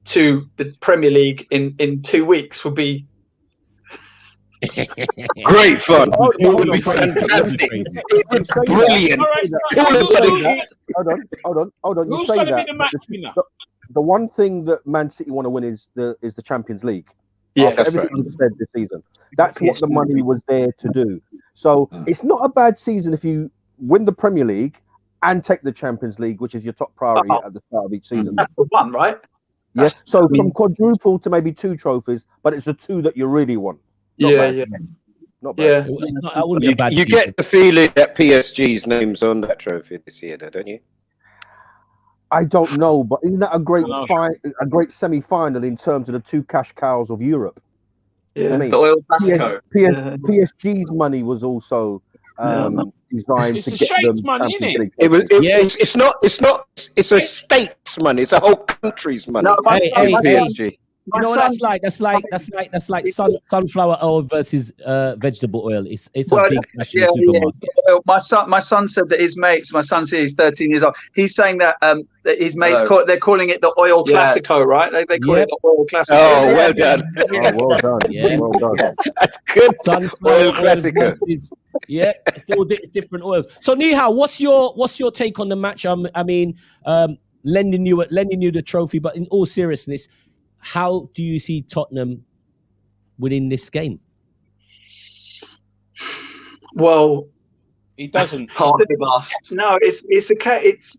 to the Premier League in 2 weeks would be great fun. It would be fantastic. Brilliant. Hold on. You Who's say going to that. be the match winner? The one thing that Man City want to win is the Champions League. Yeah, After everything you've said this season. That's what the money was there to do. So it's not a bad season if you win the Premier League and take the Champions League, which is your top priority at the start of each season. That's the one, right? Yeah. So from quadruple to maybe 2 trophies, but it's the 2 that you really want. Not bad. Not bad. Yeah. You get the feeling that PSG's name's on that trophy this year, though, don't you? I don't know, but isn't that a great semi-final in terms of the 2 cash cows of Europe? Yeah, I mean, the oil Classico. PSG's money was also designed to get them. Money, isn't it? It's a state's money. It's a whole country's money. No, PSG. You know what that's like sunflower oil versus vegetable oil. It's a big cash in the supermarket. Yeah. My son said that his mates. My son's here. He's 13 years old. He's saying that that his mates they're calling it the oil Classico, right? They call it the oil Classico. Oh, well done. Well done. Yeah. Well done. That's good. Sunflower Oil oil Classico. versus, it's all different oils. So Nihal, what's your take on the match? I mean, lending you the trophy, but in all seriousness, how do you see Tottenham winning this game? Well, he doesn't. Part of us. No, it's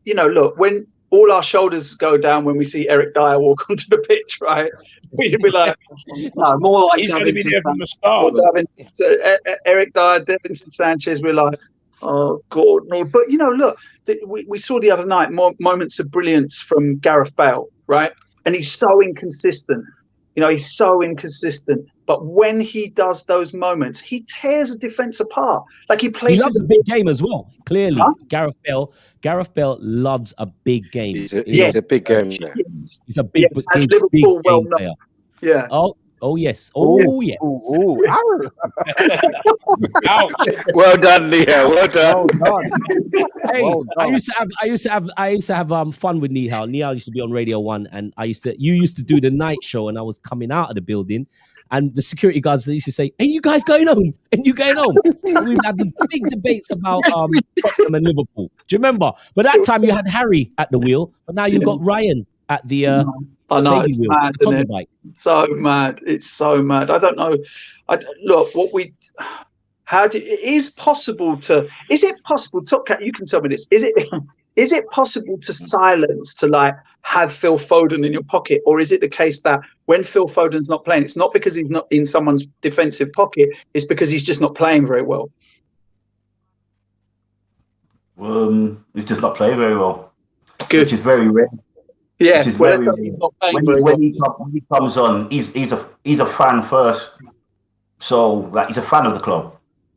look, when all our shoulders go down when we see Eric Dyer walk onto the pitch, right? We'd be like, no, more like he's going to be there from the start. Eric Dyer, Davinson Sanchez. We're like, oh God, no. But look, we saw the other night moments of brilliance from Gareth Bale, right? And he's so inconsistent. He's so inconsistent. But when he does those moments, he tears a defense apart. Like he plays. He loves a big game as well. Clearly, huh? Gareth Bale loves a big game. He's a big game. He's a big game player. Yeah. Oh yes. Oh yes. Ouch. Well done, Nihal. Well done. Hey, I used to have fun with Nihal. Nihal used to be on Radio 1, and you used to do the night show, and I was coming out of the building, and the security guards used to say, "Are you guys going home? And you going home?" And we'd have these big debates about Tottenham and Liverpool. Do you remember? But that time you had Harry at the wheel, but now you've got Ryan at the I know, baby wheel, mad, the toddler bike. So mad. It's so mad. I don't know. Is it possible, Top Cat, you can tell me this. Is it possible to silence, to have Phil Foden in your pocket? Or is it the case that when Phil Foden's not playing, it's not because he's not in someone's defensive pocket, it's because he's just not playing very well? He's just not playing very well. Good. Which is very rare. Yeah, when he comes on, he's a fan first, so he's a fan of the club.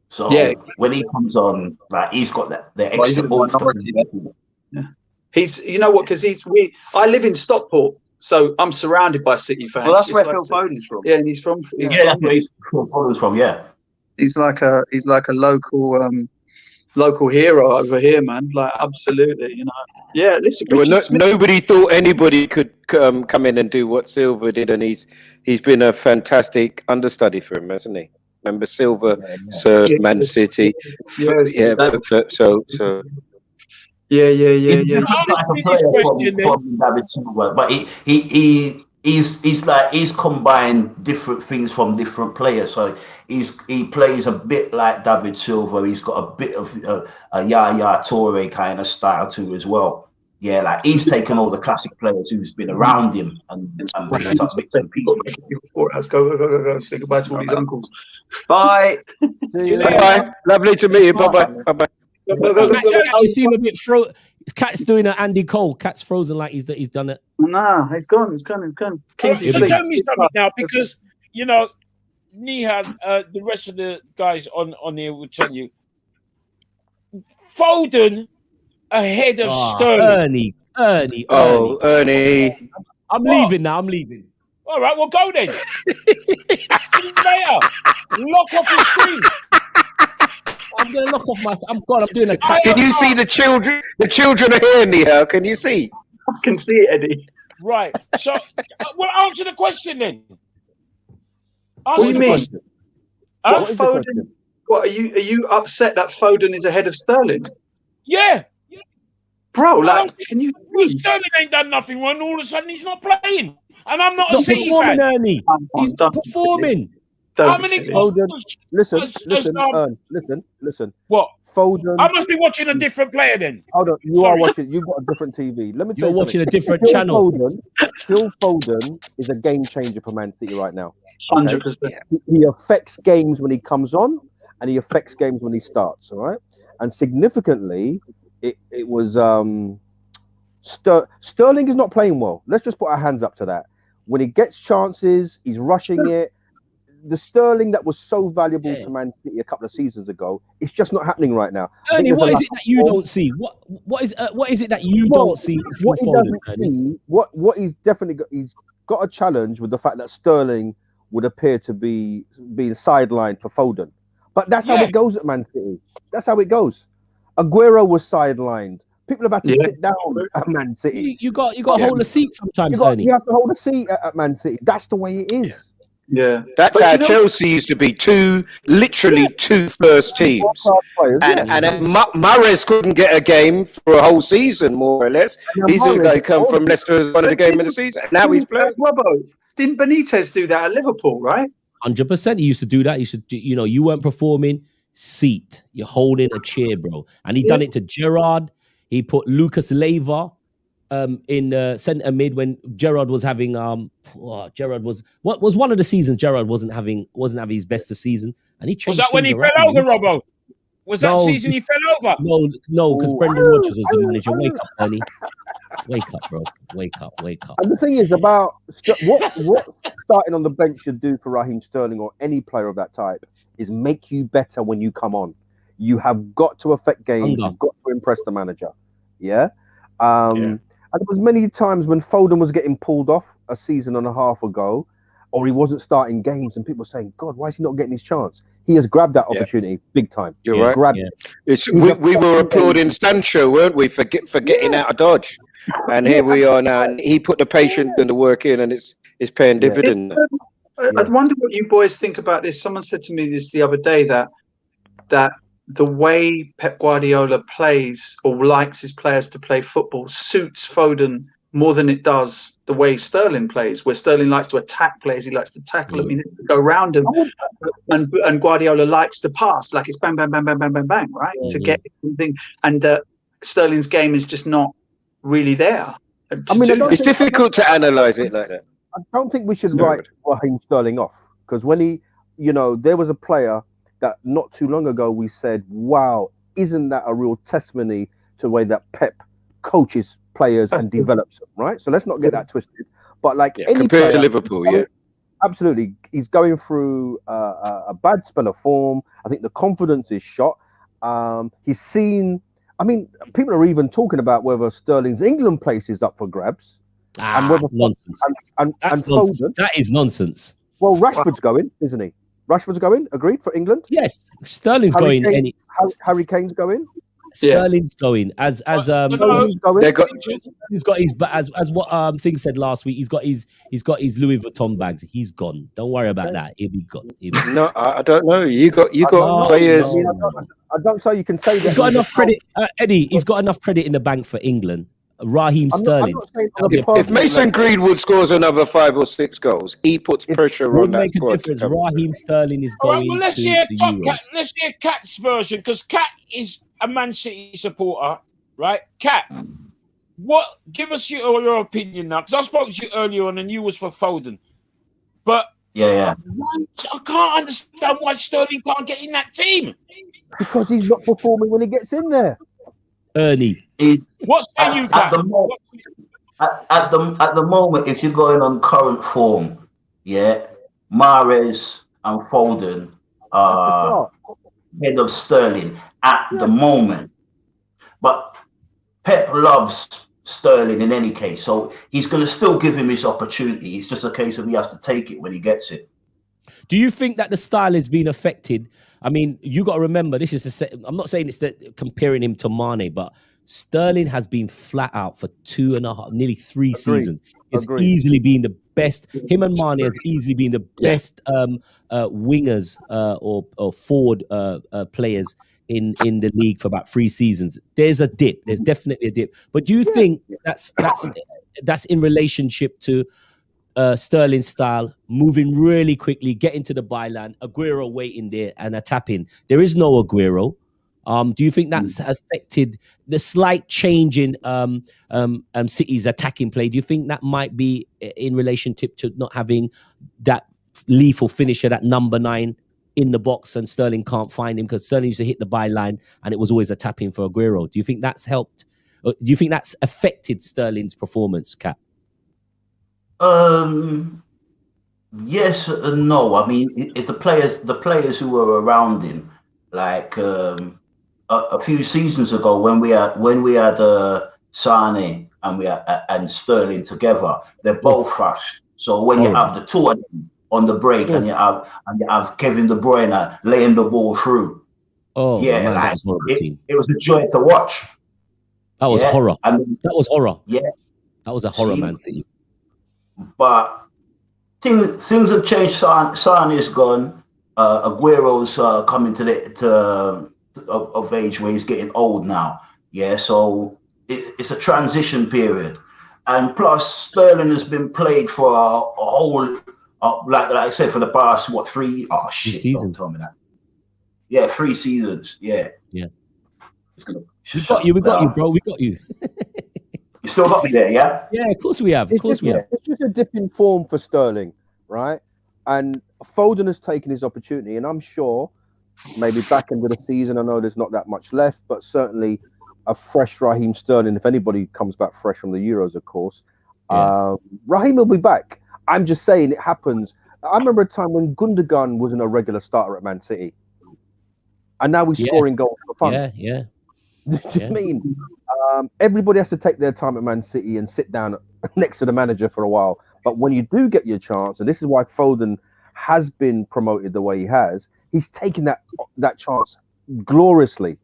So when he comes on, he's got the extra. Yeah. He's, because I live in Stockport, so I'm surrounded by City fans. Well, that's where Phil Foden's from. Yeah, and he's from. Phil Foden's from. Yeah. He's like a local hero over here, man. Absolutely, Yeah, listen. Nobody thought anybody could come in and do what Silva did, and he's been a fantastic understudy for him, hasn't he? Remember, Silva served Man City. Yeah. But he he's combined different things from different players. So he plays a bit like David Silva. He's got a bit of a Yaya Toure kind of style too as well. Yeah, like he's taken all the classic players who's been around him and made some bits and pieces. Go. Say goodbye to all these uncles. Bye. Bye. Lovely to meet you. Bye-bye. I see him a bit Cat's doing an Andy Cole. Cat's frozen like he's done it. Nah, he's gone. So tell me something now, because you know, Nihal, the rest of the guys on here will tell you, Foden ahead of Sterling. Ernie. Oh, Ernie. I'm leaving now. I'm leaving. All right, well, go then. Later. Lock off the screen. I'm gonna knock off I'm gone. I'm doing a cat. Can you see the children? The children are here, Nihal. Can you see? I can see it, Eddie. Right. So, well, answer the question then. What do you mean? Foden? What are you upset that Foden is ahead of Sterling? Yeah. Bro, like, can you? Sterling ain't done nothing wrong. All of a sudden, he's not playing, and I'm not a City performing, fan. Ernie. He's not performing. How many? Foden, listen. What? Foden. I must be watching a different player then. Hold on, you are watching. You've got a different TV. Let me. You're watching a different channel. Phil Foden is a game changer for Man City right now. 100%. He affects games when he comes on, and he affects games when he starts. All right, and significantly, it was Sterling is not playing well. Let's just put our hands up to that. When he gets chances, he's rushing it. The Sterling that was so valuable to Man City a couple of seasons ago, it's just not happening right now. Ernie, what is it that you don't see? What is it that you don't see? What he doesn't see, what he's definitely got, he's got a challenge with the fact that Sterling would appear to be being sidelined for Foden. But that's how it goes at Man City. That's how it goes. Aguero was sidelined. People have had to sit down at Man City. You got to hold a seat sometimes, Ernie. You have to hold a seat at Man City. That's the way it is. Yeah, that's how Chelsea used to be. Literally two first teams, and Mahrez couldn't get a game for a whole season, more or less. He's a guy come from Leicester as one of the game of the season. Now he's playing. Robbo, didn't Benitez do that at Liverpool? Right, 100%. He used to do that. You weren't performing. Seat. You're holding a chair, bro. And he done it to Gerrard. He put Lucas Leiva in centre mid when Gerrard was having Gerrard was one of the seasons Gerrard wasn't having his best season, and he changed. Was that when he fell over, Robbo? Was that season he fell over? No, because Brendan Rodgers was the manager. Wake up, Ernie. Wake up, bro. Wake up. And the thing is about what starting on the bench should do for Raheem Sterling or any player of that type is make you better when you come on. You have got to affect games. You've got to impress the manager. Yeah. And there was many times when Foden was getting pulled off a season and a half ago, or he wasn't starting games, and people were saying, God, why is he not getting his chance? He has grabbed that opportunity big time. You're right. We were applauding Sancho, weren't we, for getting out of Dodge? And here we are now. And he put the patience and the work in, and it's paying dividend. I wonder what you boys think about this. Someone said to me this the other day that the way Pep Guardiola plays or likes his players to play football suits Foden more than it does the way Sterling plays, where Sterling likes to attack players, he likes to tackle them, he likes to go around them, and Guardiola likes to pass, like it's bang, bang, bang, bang, bang, bang, bang, right? To get something, and Sterling's game is just not really there. It's difficult to analyse it like that. I don't think we should write Raheem Sterling off, because when there was a player that not too long ago we said, wow, isn't that a real testimony to the way that Pep coaches players and develops them, right? So let's not get that twisted. But any compared player, to Liverpool, absolutely, he's going through a bad spell of form. I think the confidence is shot. He's seen. I mean, people are even talking about whether Sterling's England place is up for grabs. And whether nonsense. And Foden, that is nonsense. Well, Rashford's going, isn't he? Rashford's going. Agreed for England. Yes, Sterling's going. Harry Kane's going. Sterling's going as he's got his, but as what Thing said last week, he's got his Louis Vuitton bags. He's gone. Don't worry about that. He'll be gone. No, I don't know. You got players. I don't say you can say that. He's got enough credit, Eddie. He's got enough credit in the bank for England. Raheem Sterling. If Mason Greenwood scores another 5 or 6 goals, he puts pressure on Would that make a squad. difference. Raheem Sterling is All right, going well, let's to hear the Top Euros. Cat. Let's hear Cat's version, because Cat is a Man City supporter, right? Cat, give us your opinion now, because I spoke to you earlier on and you was for Foden. But yeah. I can't understand why Sterling can't get in that team. Because he's not performing when he gets in there. Ernie. What say you, Cat? At the moment, if you're going on current form, yeah, Mahrez and Foden are ahead of Sterling at the moment. But Pep loves Sterling in any case, so he's going to still give him his opportunity. It's just a case of he has to take it when he gets it. Do you think that the style has been affected? I mean, you got to remember, this is I'm not saying it's comparing him to Mane, but Sterling has been flat out for 2.5, nearly 3 seasons. It's easily been the best. Him and Mane has easily been the best wingers or forward players in the league for about 3 seasons. There's a dip. There's definitely a dip. But do you think that's in relationship to Sterling style, moving really quickly, getting to the byline, Aguero waiting there and a tap in? There is no Aguero. Do you think that's affected the slight change in City's attacking play? Do you think that might be in relationship to not having that lethal finisher, that number 9 in the box, and Sterling can't find him because Sterling used to hit the byline and it was always a tap in for Aguero? Do you think that's helped? Do you think that's affected Sterling's performance, Cap? Yes and no. I mean, it's the players who were around him, like a few seasons ago when we had Sane and Sterling together. They're both fast. So when you have the two of them on the break and you have Kevin De Bruyne laying the ball through, man, that was horrible team. It was a joy to watch. That was horror. That was horror. Yeah, that was a horror, Man City. But things have changed. Sane is gone. Aguero's coming of age where he's getting old now. Yeah, so it's a transition period, and plus Sterling has been played for a whole, like I said, for the past 3 seasons. Don't tell me that. Yeah, 3 seasons. Yeah. We got you, bro. We got you. You still got me there, yeah? Yeah, of course we have. Of course we have. It's just a dip in form for Sterling, right? And Foden has taken his opportunity, and I'm sure maybe back into the season, I know there's not that much left, but certainly a fresh Raheem Sterling, if anybody comes back fresh from the Euros, of course, Raheem will be back. I'm just saying it happens. I remember a time when Gundogan wasn't a regular starter at Man City, and now he's scoring goals for fun. Yeah. Do you mean? Everybody has to take their time at Man City and sit down next to the manager for a while. But when you do get your chance, and this is why Foden has been promoted the way he has, he's taken that chance gloriously.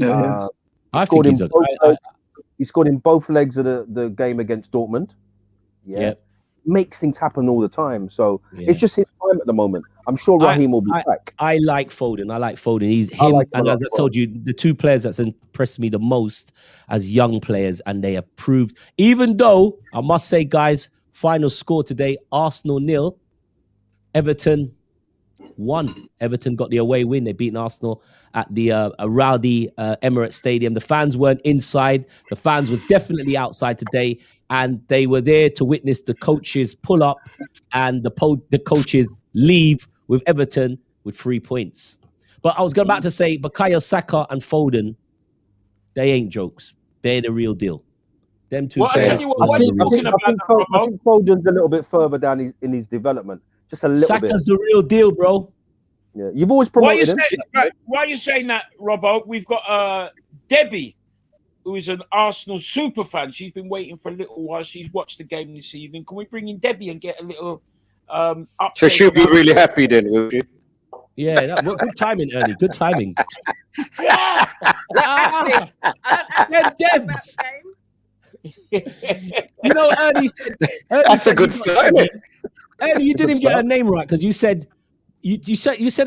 I think he scored in both legs of the game against Dortmund. Makes things happen all the time. So it's just his time at the moment. I'm sure Raheem will be back. I like Foden. He's him, and as I told you, the 2 players that's impressed me the most as young players, and they have proved. Even though I must say, guys, final score today: Arsenal 0, Everton 1. Everton got the away win. They beat Arsenal at the a rowdy Emirates Stadium. The fans weren't inside. The fans were definitely outside today, and they were there to witness the coaches pull up and the coaches leave with Everton with 3 points. But I was about to say, Bukayo Saka and Foden, they ain't jokes. They're the real deal. Them 2 players. I think Foden's a little bit further down in his development. Just a little bit. Saka's the real deal, bro. Yeah, you've always promoted him. Why are you saying that, Robbo? We've got Debbie, who is an Arsenal super fan. She's been waiting for a little while. She's watched the game this evening. Can we bring in Debbie and get a little update? So she'll be really happy then, will she? Yeah, good timing, Ernie. Good timing. Debs. You know, Ernie said... That's a good start. Ernie, you didn't get her name right because you said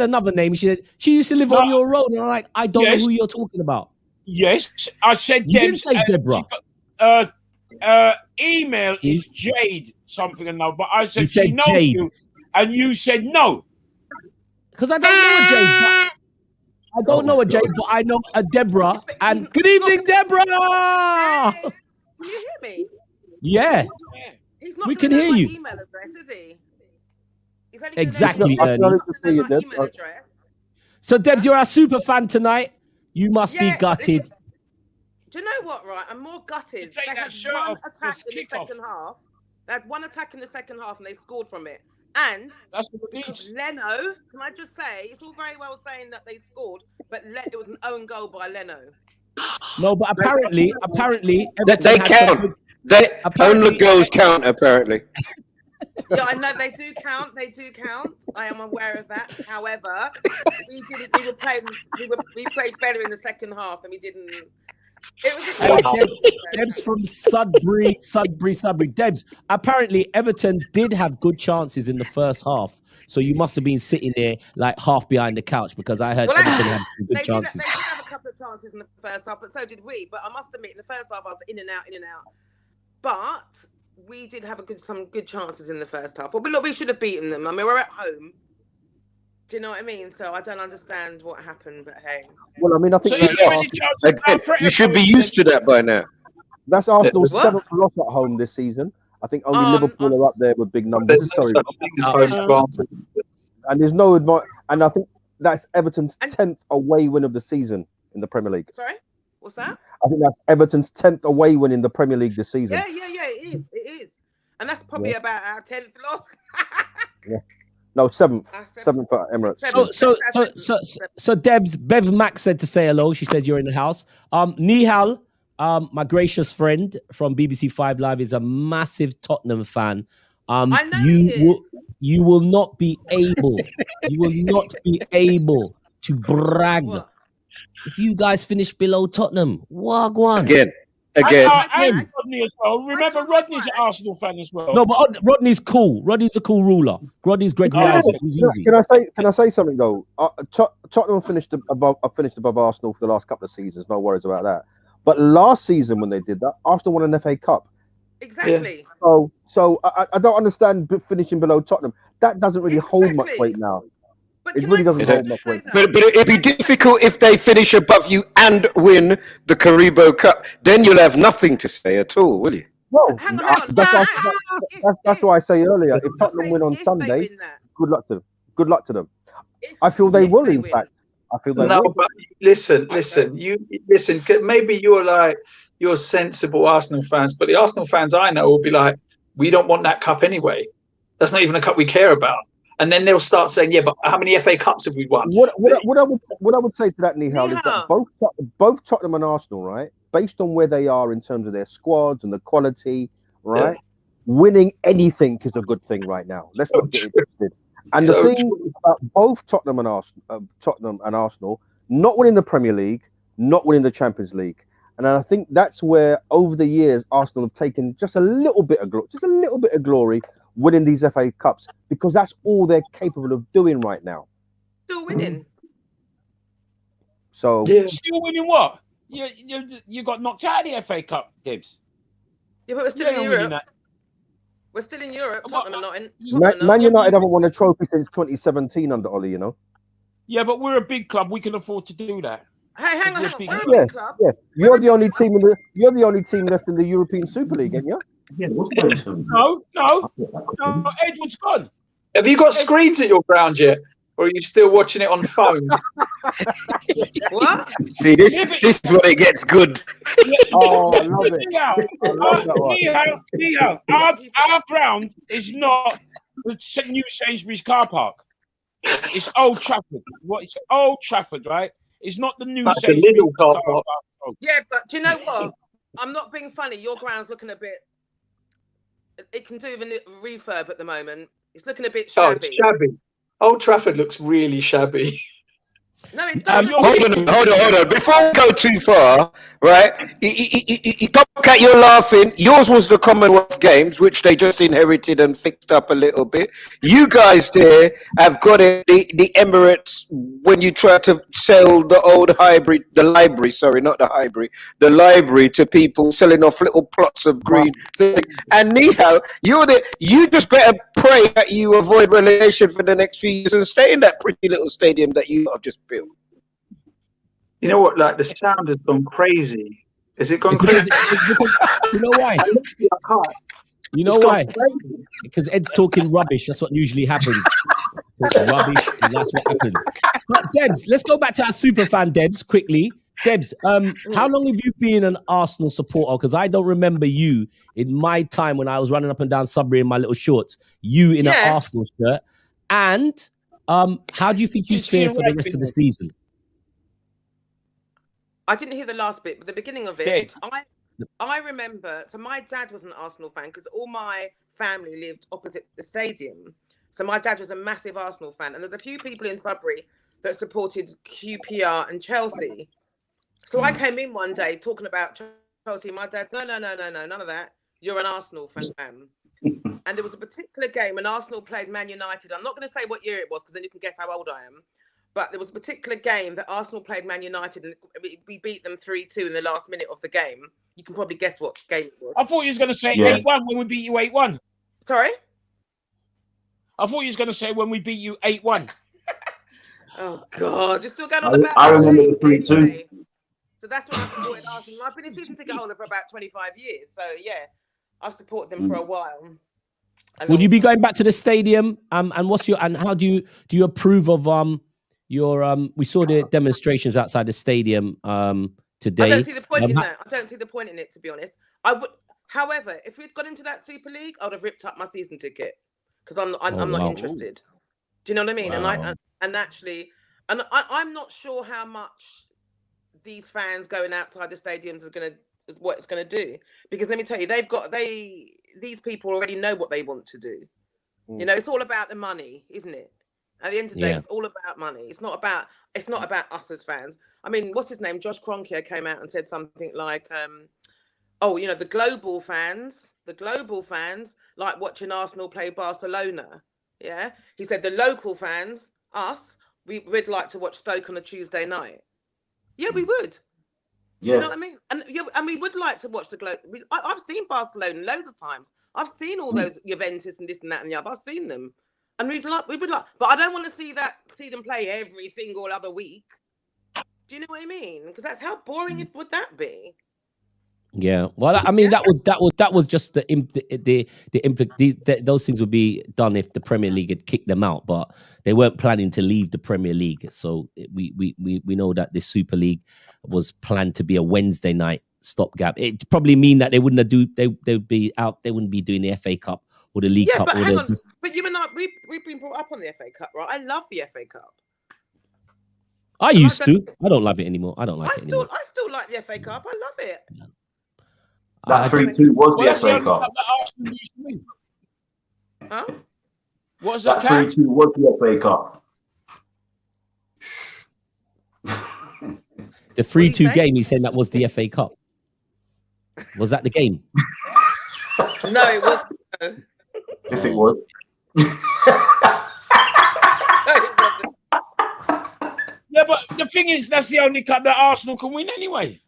another name. She used to live on your road, and I'm like, I don't know who you're talking about. Yes, I said you didn't say Deborah. email See? is Jade something and no, but I said You said she knows Jade. you, and you said no. Because I don't know a Jade. I don't know a Jade, but I know a Deborah. And good evening, Deborah. Hey, can you hear me? Yeah, He's not we gonna can know hear my you. email address, is he? He's only Exactly, gonna know Ernie. my email address. So, Debs, you're our super fan tonight. You must be gutted. Listen, do you know what, right? I'm more gutted. Take They that had shirt one off, attack just in the kick off. second half. They had one attack in the second half and they scored from it. And That's what it because needs. Leno, can I just say, it's all very well saying that they scored, but it was an own goal by Leno. No, but apparently, They Everton had some count. good- They Apparently- only goals count, apparently. Yeah, I know they do count. They do count. I am aware of that. However, we played better in the second half, and we didn't. It was a Debs from Sudbury. Debs, apparently Everton did have good chances in the first half. So you must have been sitting there like half behind the couch because I heard Everton had good chances. They did have a couple of chances in the first half, but so did we. But I must admit, in the first half, I was in and out. But we did have some good chances in the first half. But we should have beaten them. I mean, we're at home. Do you know what I mean? So I don't understand what happened, but hey. Well, I mean, I think So You should be used to that by now. that's Arsenal's What? 7th loss at home this season. I think only Liverpool are up there with big numbers. There's Sorry, no and there's no advice. And I think that's Everton's 10th away win of the season in the Premier League. Sorry? What's that? I think that's Everton's 10th away win in the Premier League this season. Yeah, it is. And that's probably about our 10th loss. No, 7th. Our 7th for Emirates. So Debs, Bev Max said to say hello. She said you're in the house. Nihal, my gracious friend from BBC 5 Live, is a massive Tottenham fan. I know you will not be able to brag if you guys finish below Tottenham. Wagwan. Again. And Rodney as well. Remember, Rodney's an Arsenal fan as well. No, but Rodney's cool. Rodney's a cool ruler. Rodney's Gregory Isaac. He's easy. Can I say something though? Tottenham finished above Arsenal for the last couple of seasons. No worries about that. But last season when they did that, Arsenal won an FA Cup. Exactly. Yeah. So I don't understand finishing below Tottenham. That doesn't really hold much weight now. But It really doesn't hold much weight. But it'd be difficult if they finish above you and win the Carabao Cup. Then you'll have nothing to say at all, will you? Well, Hang on. that's why I say earlier, if Tottenham win on Sunday, good luck to them. I feel they will, in fact. I feel they will. But listen. Maybe you're sensible Arsenal fans, but the Arsenal fans I know will be like, we don't want that cup anyway. That's not even a cup we care about. And then they'll start saying, yeah, but how many FA Cups have we won? What I would say to that, Nihal, is that both Tottenham and Arsenal, right, based on where they are in terms of their squads and the quality, right, winning anything is a good thing right now. Let's not get it twisted. And the thing about both Tottenham and Arsenal, not winning the Premier League, not winning the Champions League. And I think that's where, over the years, Arsenal have taken just a little bit of glory winning these FA Cups, because that's all they're capable of doing right now. Still winning. So still winning what? You got knocked out of the FA Cup, Gibbs. Yeah, but we're still in Europe. We're still in Europe. Tottenham not in. Man United haven't won a trophy since 2017 under Ollie, you know. Yeah, but we're a big club. We can afford to do that. Hey, hang on. We're a big club. Yeah, you're the only team left in the European Super League, ain't you? No, Edward's gone. Have you got screens at your ground yet? Or are you still watching it on phone? What? See, this is when it gets good. Oh, I love it. Nihal, our ground is not the new Sainsbury's car park. It's Old Trafford. It's Old Trafford, right? It's not the new Sainsbury's car park. Yeah, but do you know what? I'm not being funny. Your ground's looking a bit. It can do the refurb at the moment. It's looking a bit shabby. Oh, it's shabby. Old Trafford looks really shabby. No, it doesn't. Hold on. Before we go too far, right? Cat, you're laughing. Yours was the Commonwealth Games, which they just inherited and fixed up a little bit. You guys there have got it, the Emirates when you try to sell the old library, the library to people selling off little plots of green thing. And Nihal, you just better pray that you avoid relegation for the next few years and stay in that pretty little stadium that you have just built. You know what? Like the sound has gone crazy. Is it gone crazy? You know why? You know why? Because Ed's talking rubbish. That's what usually happens. Rubbish, and that's what happens. But Debs, let's go back to our super fan Debs quickly. Debs, how long have you been an Arsenal supporter? Because I don't remember you in my time when I was running up and down Sudbury in my little shorts. You in an Arsenal shirt. And how do you think you fare for the rest of the season? I didn't hear the last bit, but the beginning of it, I remember. So my dad was an Arsenal fan because all my family lived opposite the stadium. So my dad was a massive Arsenal fan, and there's a few people in Sudbury that supported QPR and Chelsea. So I came in one day talking about Chelsea. My dad said, no, none of that. You're an Arsenal fan. And there was a particular game when Arsenal played Man United. I'm not going to say what year it was because then you can guess how old I am. But there was a particular game that Arsenal played Man United and we beat them 3-2 in the last minute of the game. You can probably guess what game it was. I thought you was going to say 8-1 when we beat you 8-1. Sorry? I thought you was going to say when we beat you 8-1. Oh, God. You're still going on about I remember the 3-2. Anyway. So that's when I supported Arsenal. I've been a season ticket holder for about 25 years. So, yeah, I've supported them for a while. Would you be going back to the stadium? And how do you approve of your we saw the demonstrations outside the stadium today. I don't see the point in that. I don't see the point in it, to be honest. I would, however, if we'd got into that Super League, I'd have ripped up my season ticket because I'm not interested. Do you know what I mean? Wow. And I'm not sure how much these fans going outside the stadiums is what it's gonna do. Because let me tell you, these people already know what they want to do. You know, it's all about the money, isn't it? At the end of the day, it's all about money. It's not about us as fans. I mean, what's his name? Josh Kroenke came out and said something like, the global fans like watching Arsenal play Barcelona. Yeah. He said the local fans, us, we'd like to watch Stoke on a Tuesday night. Yeah, we would. Yeah. You know what I mean? And we would like to watch the I've seen Barcelona loads of times. I've seen all those Juventus and this and that and the other. I've seen them. And we would like, but I don't want to see them play every single other week. Do you know what I mean? Because that's how boring would that be. Yeah, well, I mean that was just those things would be done if the Premier League had kicked them out, but they weren't planning to leave the Premier League. So we know that this Super League was planned to be a Wednesday night stopgap. It probably mean that they wouldn't they'd be out. They wouldn't be doing the FA Cup or the League Cup. But hang on. But you and I, we've been brought up on the FA Cup, right? I love the FA Cup. I used to. I don't love it anymore. I still like the FA Cup. I love it. Yeah. That 3-2 was the FA Cup. Huh? What was that? 3-2 was the FA Cup. The 3-2 game, he's saying that was the FA Cup. Was that the game? No, it wasn't. Yes, it was. No, it wasn't. Yeah, but the thing is, that's the only cup that Arsenal can win anyway.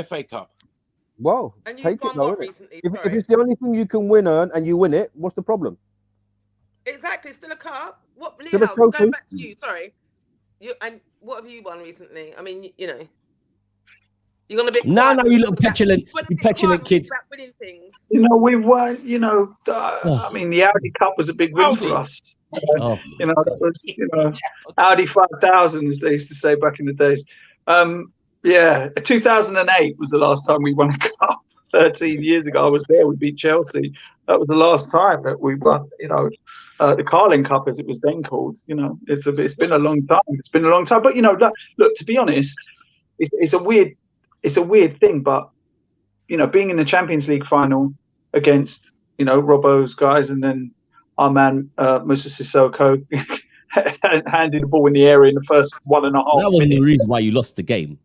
FA Cup. Well, and take it though. Recently, if it's the only thing you can win and you win it, what's the problem? Exactly, still a cup. What, Nihal, going back to you, sorry. And what have you won recently? I mean, you know. You're gonna be no, you little petulant, you petulant kids. You know, we won. You know, I mean, the Audi Cup was a big win for us. You know, that was, Audi 5000, as they used to say back in the days. 2008 was the last time we won a cup. 13 years ago, I was there. We beat Chelsea. That was the last time that we won. You know, the Carling Cup, as it was then called. You know, it's been a long time. It's been a long time. But you know, look, to be honest, it's a weird thing. But you know, being in the Champions League final against Robbo's guys, and then our man Musa Sissoko handing the ball in the area in the first 1.5 minutes. That wasn't the reason why you lost the game.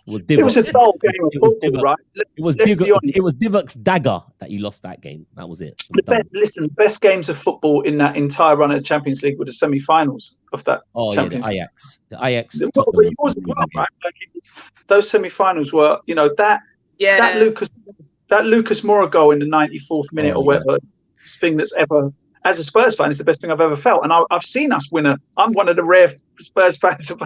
It was a dull game of football, right? It was Divock's dagger that you lost that game. That was it. The best games of football in that entire run of the Champions League were the semi-finals of that. Champions League. The Ajax. Tottenham was well, right? Those semi-finals were, that Lucas Moura goal in the 94th minute or whatever thing that's ever. As a Spurs fan, it's the best thing I've ever felt, and I've seen us win. I'm one of the rare Spurs fans of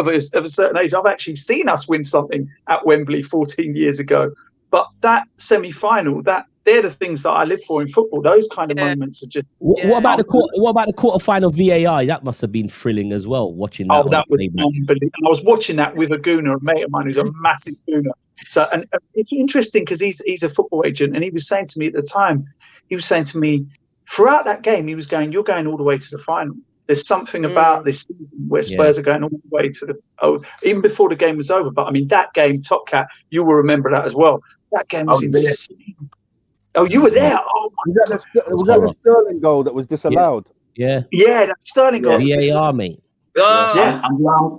a certain age. I've actually seen us win something at Wembley 14 years ago. But that semi-final, they're the things that I live for in football. Those kind of moments are just. What about the quarter-final VAR? That must have been thrilling as well. Watching that. Oh, that was unbelievable! And I was watching that with a gooner, a mate of mine who's a massive gooner. So, and it's interesting because he's a football agent, and he was saying to me at the time, throughout that game, he was going, "You're going all the way to the final." There's something about this season where Spurs are going all the way to even before the game was over. But I mean, that game, Top Cat, you will remember that as well. That game was insane. Oh, you were there. Oh, was that the Sterling goal that was disallowed? Yeah, that Sterling goal. VAR, mate. Oh. Yeah, and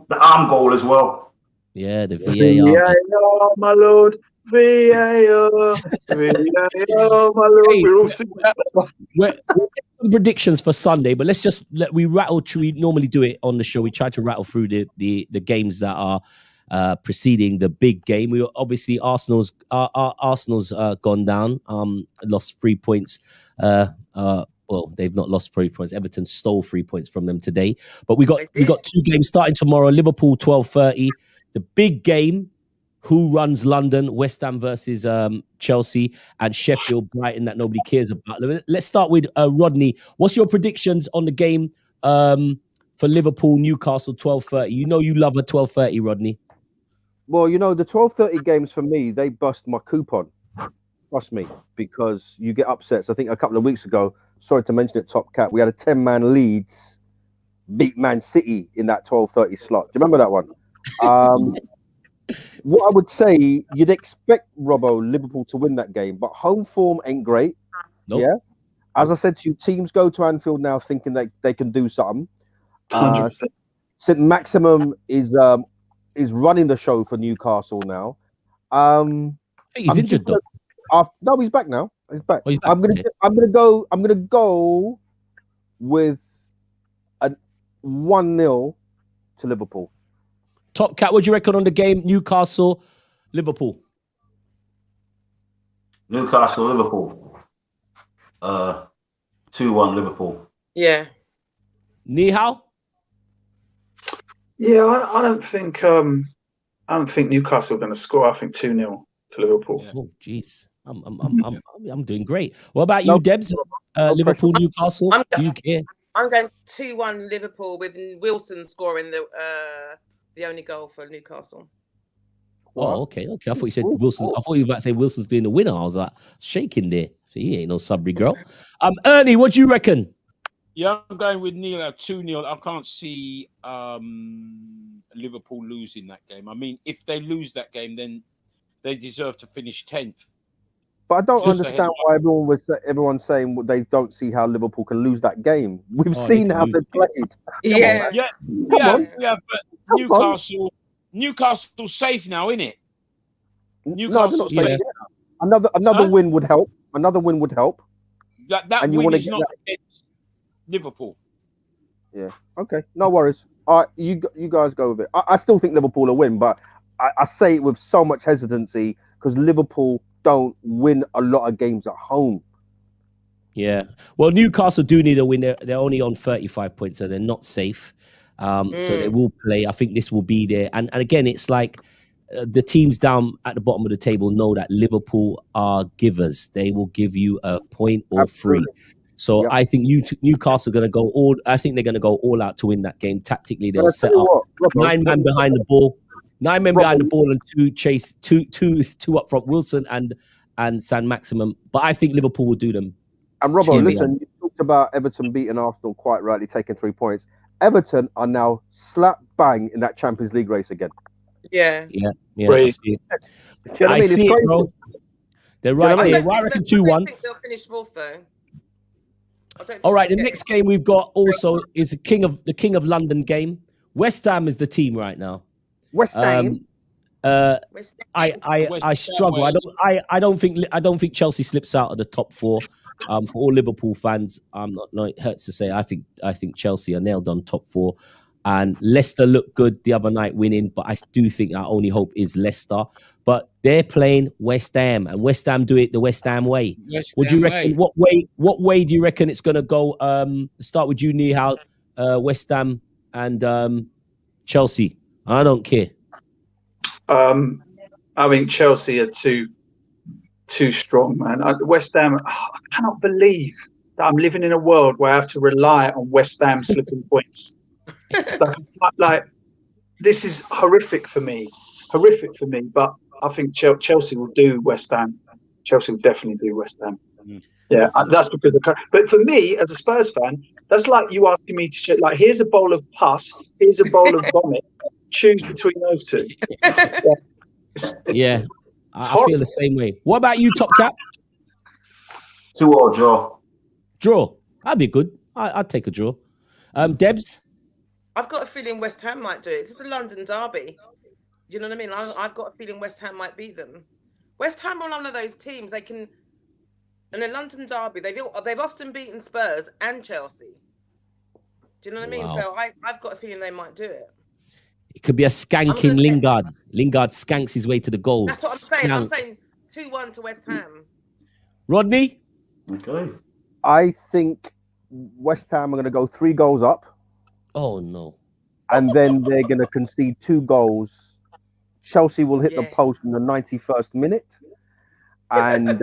the arm goal as well. Yeah, the VAR. VAR, my lord. VAR, my lord. We're all singing that. We're some predictions for Sunday, but we normally do it on the show. We try to rattle through the games that are preceding the big game. We obviously Arsenal's gone down, lost 3 points. Well, they've not lost 3 points. Everton stole 3 points from them today. But we got 2 games starting tomorrow. Liverpool 12:30. The big game. Who runs London? West Ham versus Chelsea, and Sheffield Brighton that nobody cares about. Let's start with Rodney. What's your predictions on the game for Liverpool Newcastle 12:30? You know you love a 12:30, Rodney. Well, the 12:30 games for me, they bust my coupon. Trust me, because you get upsets. I think a couple of weeks ago, sorry to mention it, Top Cat, we had a 10-man Leeds beat Man City in that 12:30 slot. Do you remember that one? What I would say, you'd expect Robbo Liverpool to win that game, but home form ain't great. Nope. Yeah, as I said to you, teams go to Anfield now thinking they can do something. 100%. St. Maximum is running the show for Newcastle now. He's injured though. No, he's back now. He's back. Oh, he's back. I'm gonna go with a 1-0 to Liverpool. Top Cat, what do you reckon on the game? Newcastle, Liverpool. Newcastle, Liverpool. 2-1 Liverpool. Yeah. Nihal? Yeah, I don't think Newcastle are going to score. I think 2-0 to Liverpool. Yeah. Oh, jeez. I'm doing great. What about you, Debs? Liverpool, Newcastle. Do you care? I'm going 2-1 Liverpool with Wilson scoring the only goal for Newcastle. Oh, okay. I thought you said Wilson. I thought you were about to say Wilson's doing the winner. I was like shaking there. So he ain't no Sudbury girl. Ernie, what do you reckon? Yeah, I'm going with Nihal 2-0. I can't see Liverpool losing that game. I mean, if they lose that game, then they deserve to finish 10th. But I don't understand why everyone's saying they don't see how Liverpool can lose that game. We've seen how they played. Yeah. But Newcastle's safe now, isn't it? Newcastle's safe. Yeah. Another win would help. Another win would help. That win is not against Liverpool. Yeah. Okay. No worries. All right, you guys go with it. I still think Liverpool will win, but I say it with so much hesitancy because Liverpool don't win a lot of games at home. Yeah. Well, Newcastle do need a win. They're only on 35 points, so they're not safe. So they will play. I think this will be there. And again, it's like the teams down at the bottom of the table know that Liverpool are givers. They will give you a point or free. So yep. I think Newcastle are going to go all. I think they're going to go all out to win that game. Tactically, they'll set up 9 men behind the ball. 9 men behind the ball and two up front, Wilson and San Maximum. But I think Liverpool will do them. And Robbo, listen, you talked about Everton beating Arsenal quite rightly, taking 3 points. Everton are now slap bang in that Champions League race again. Yeah. I see it. I see it, bro. They're right there. I reckon 2-1. I think they'll finish fourth though. All right, the next game we've got also is the King of London game. West Ham is the team right now. West Ham. I struggle. I don't think Chelsea slips out of the top four. For all Liverpool fans, it hurts to say I think Chelsea are nailed on top four. And Leicester looked good the other night winning, but I do think our only hope is Leicester. But they're playing West Ham, and West Ham do it the West Ham way. Would you reckon? What way do you reckon it's going to go? Start with you, Nihal, West Ham and Chelsea. I don't care. I think Chelsea are too strong, man. West Ham. I cannot believe that I'm living in a world where I have to rely on West Ham slipping points. Like this is horrific for me. But I think Chelsea will do West Ham. Chelsea will definitely do West Ham. Yeah, that's because but for me as a Spurs fan, that's like you asking me to like, here's a bowl of pus, here's a bowl of vomit. Choose between those two. Yeah, I feel the same way. What about you, Top Cap? 2-2 draw. Draw. That'd be good. I'd take a draw. Debs? I've got a feeling West Ham might do it. It's a London derby. Do you know what I mean? I've got a feeling West Ham might beat them. West Ham are one of those teams they can. In a London derby, they've often beaten Spurs and Chelsea. Do you know what I mean? So I've got a feeling they might do it. It could be a skanking Lingard. Lingard skanks his way to the goal. That's what I'm saying. I'm saying 2-1 to West Ham. Rodney? Okay. I think West Ham are going to go 3 goals up. Oh, no. And then they're going to concede 2 goals. Chelsea will hit the post in the 91st minute. And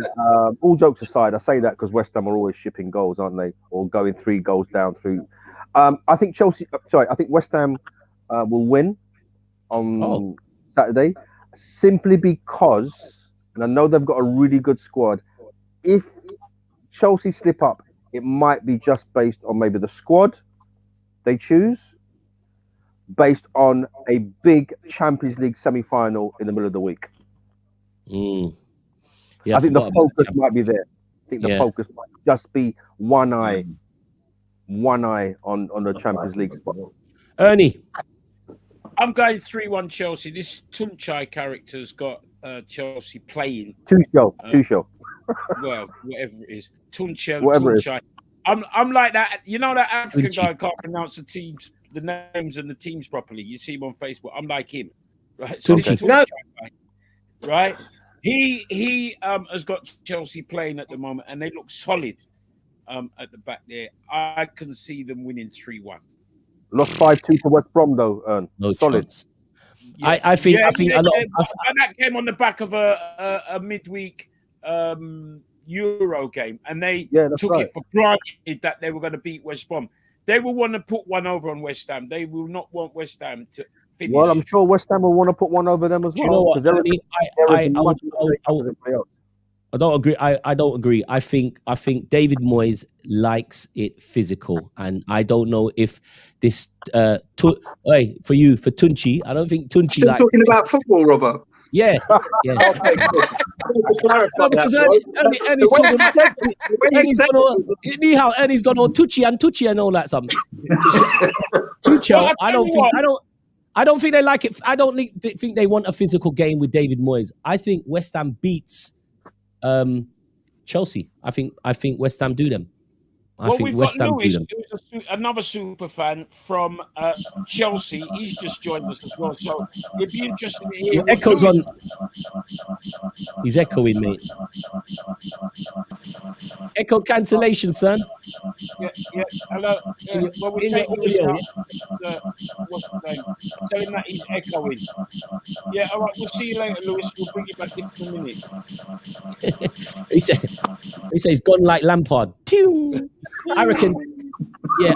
all jokes aside, I say that because West Ham are always shipping goals, aren't they? Or going 3 goals down through. I think West Ham will win on Saturday simply because, and I know they've got a really good squad. If Chelsea slip up, it might be just based on maybe the squad they choose, based on a big Champions League semi-final in the middle of the week. Yeah, I think the focus might be there. I think the focus might just be one eye on the Champions League spot. Ernie? I'm going 3-1 Chelsea. This Tunchai character's got Chelsea playing. Tuchel. Well, whatever it is. Tunchai. I'm like that. You know that African guy can't pronounce the names and the teams properly. You see him on Facebook. I'm like him. Right? So Tunchai guy, right? He has got Chelsea playing at the moment, and they look solid at the back there. I can see them winning 3-1. Lost 5-2 to West Brom though, Ern. No solid. Chance. Yeah. I think a lot. And that came on the back of a midweek Euro game, and they took it for granted that they were going to beat West Brom. They will want to put one over on West Ham. They will not want West Ham to finish. Well, I'm sure West Ham will want to put one over them as well. You know what? I don't agree. I don't agree. I think David Moyes likes it physical, and I don't know if this for Tunchi. I don't think Tunchi. Still talking about football, Robbo. Yeah. Ernie's gone on Tucci and all that something. Tuchel, I don't think they like it. I don't think they want a physical game with David Moyes. I think West Ham beats Chelsea. I think West Ham do them. I think West Ham do them. Who's another super fan from Chelsea. He's just joined us as well, so it'd be interesting to hear. Echoes on. He's echoing, mate. Echo cancellation, son. Yeah. Hello. Well, we're taking what's his name? Tell him that he's echoing. Yeah, all right. We'll see you later, Lewis. We'll bring you back in a minute. He said he's gone like Lampard. I reckon. Yeah.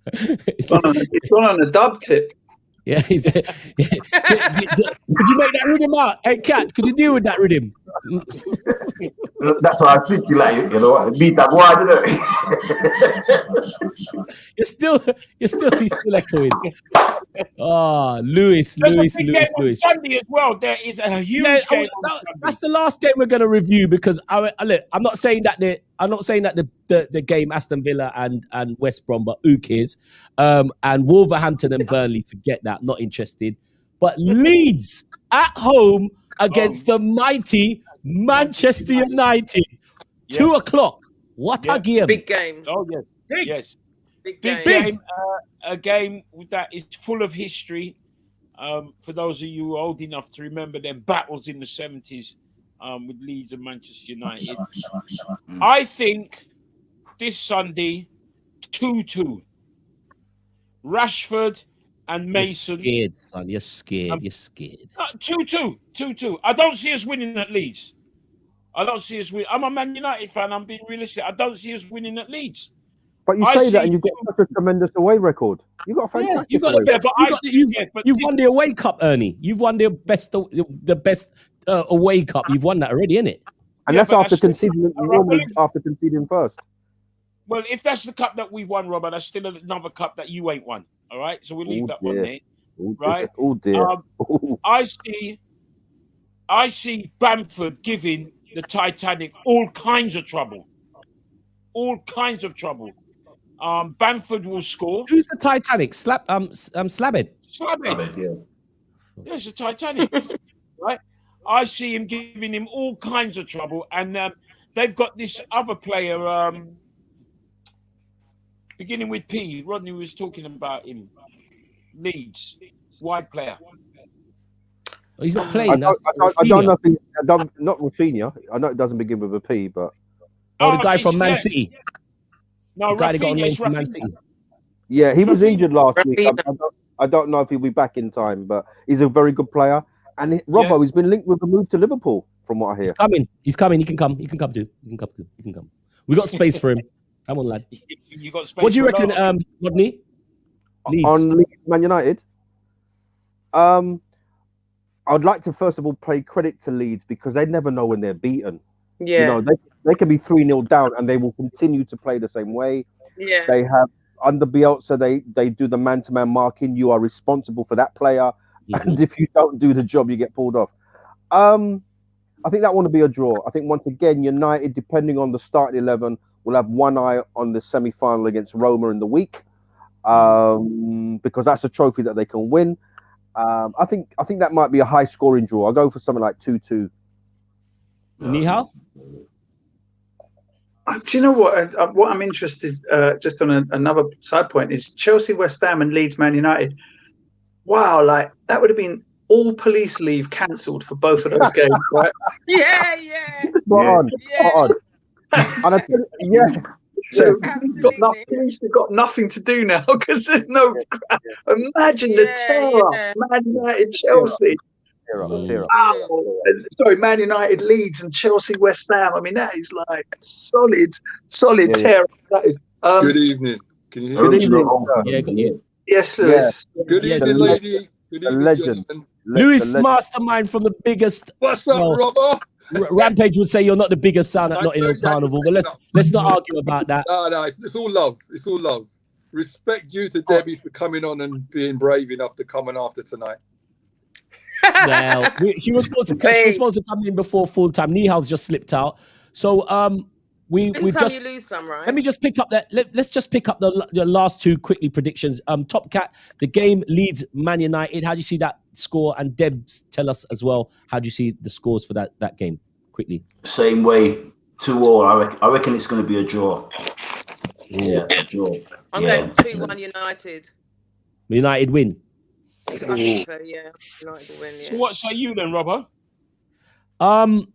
It's gone on a dub tip. Yeah. Could you make that rhythm out? Hey, Cat, could you deal with that rhythm? That's why I think you like it, you know. Beat that wide, He's still echoing. Oh, Lewis. Sunday as well. There is a huge game. That's the last game we're going to review because I'm not saying that the game Aston Villa and West Brom, but who cares? And Wolverhampton and Burnley, forget that. Not interested. but Leeds at home against the mighty Manchester United. 2 o'clock. What a game. Big game. Oh, yes. Big. Yes. Big Big game. game. A game that is full of history. For those of you old enough to remember their battles in the 70s with Leeds and Manchester United. I think this Sunday, 2-2. Rashford and Mason. You're scared, son. You're scared. You're scared. 2-2. 2-2. I don't see us winning at Leeds. I don't see us win. I'm a Man United fan. I'm being realistic. I don't see us winning at Leeds. But you say that and you've got such a tremendous away record. You've got a fantastic you've got away you've won the away cup, Ernie. You've won the best away cup. You've won that already, innit? And that's after conceding normally after conceding first. Well, if that's the cup that we've won, Robert, that's still another cup that you ain't won. All right, so we'll leave that one there. Right? Oh dear. I see Bamford giving the Titanic all kinds of trouble. All kinds of trouble. Bamford will score. Who's the Titanic? Slabhead. Slabhead. Yeah. There's the Titanic. Right? I see him giving him all kinds of trouble, and they've got this other player, beginning with P. Rodney was talking about him. Leeds, wide player. Oh, he's not playing. I don't know if he's not Rafinha. I know it doesn't begin with a P, but the guy from Man City. No, the guy that got Rafinha, named from Man City. Yeah, he was injured last week. I don't know if he'll be back in time, but he's a very good player. And Robbo, he's been linked with a move to Liverpool, from what I hear. He's coming. He can come. He can come too. He can come. We got space for him. Come on, lad. You got space. What do you reckon, Rodney? Leeds. On Leeds Man United? I'd like to first of all pay credit to Leeds because they never know when they're beaten. Yeah. You know, they can be 3-0 down and they will continue to play the same way. Yeah. They have under Bielsa, they do the man-to-man marking. You are responsible for that player. And if you don't do the job, you get pulled off. I think that one will be a draw. I think once again, United, depending on the starting 11, will have one eye on the semi-final against Roma in the week. Because that's a trophy that they can win. I think that might be a high scoring draw. I'll go for something like 2-2. Nihal? Do you know what? What I'm interested, just on another side point, is Chelsea, West Ham, and Leeds, Man United. Wow, like that would have been all police leave cancelled for both of those games, right? Yeah. Spot on. And I think, yeah. So police have got nothing to do now because there's no. Imagine the terror, Man United, Chelsea. Sorry, Man United, Leeds, and Chelsea, West Ham. I mean, that is like solid terror. That is. Good evening. Can you hear me? Good evening. Yeah, good evening. Yes, Lewis. Yeah. Good evening, lady. Good evening, legend. Lewis, mastermind from the biggest. What's up, Robbo? Rampage would say you're not the biggest sound at Nottingham Carnival, but let's not argue about that. No, it's all love. It's all love. Respect due to Debbie for coming on and being brave enough to come on after tonight. Well, she was supposed to come in before full time. Nihal's just slipped out. So we just you lose some, right? Let me just pick up that. Let's just pick up the last two quickly predictions. Top Cat, the game leads Man United. How do you see that score? And Debs, tell us as well. How do you see the scores for that game? Quickly. Same way, 2-2. I reckon it's going to be a draw. Yeah, a draw. I'm going 2-1 United. United win. I think so, yeah. United will win. Yeah. So what say you then, Robbo? I'm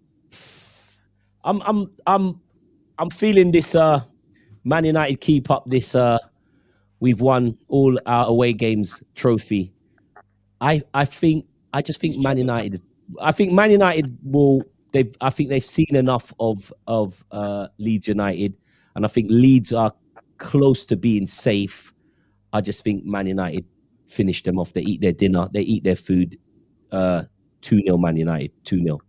feeling this Man United keep up this we've won all our away games trophy. I just think Man United I think they've seen enough of Leeds United, and I think Leeds are close to being safe. I just think Man United finish them off. They eat their dinner, they eat their food. 2-0 Man United, 2-0.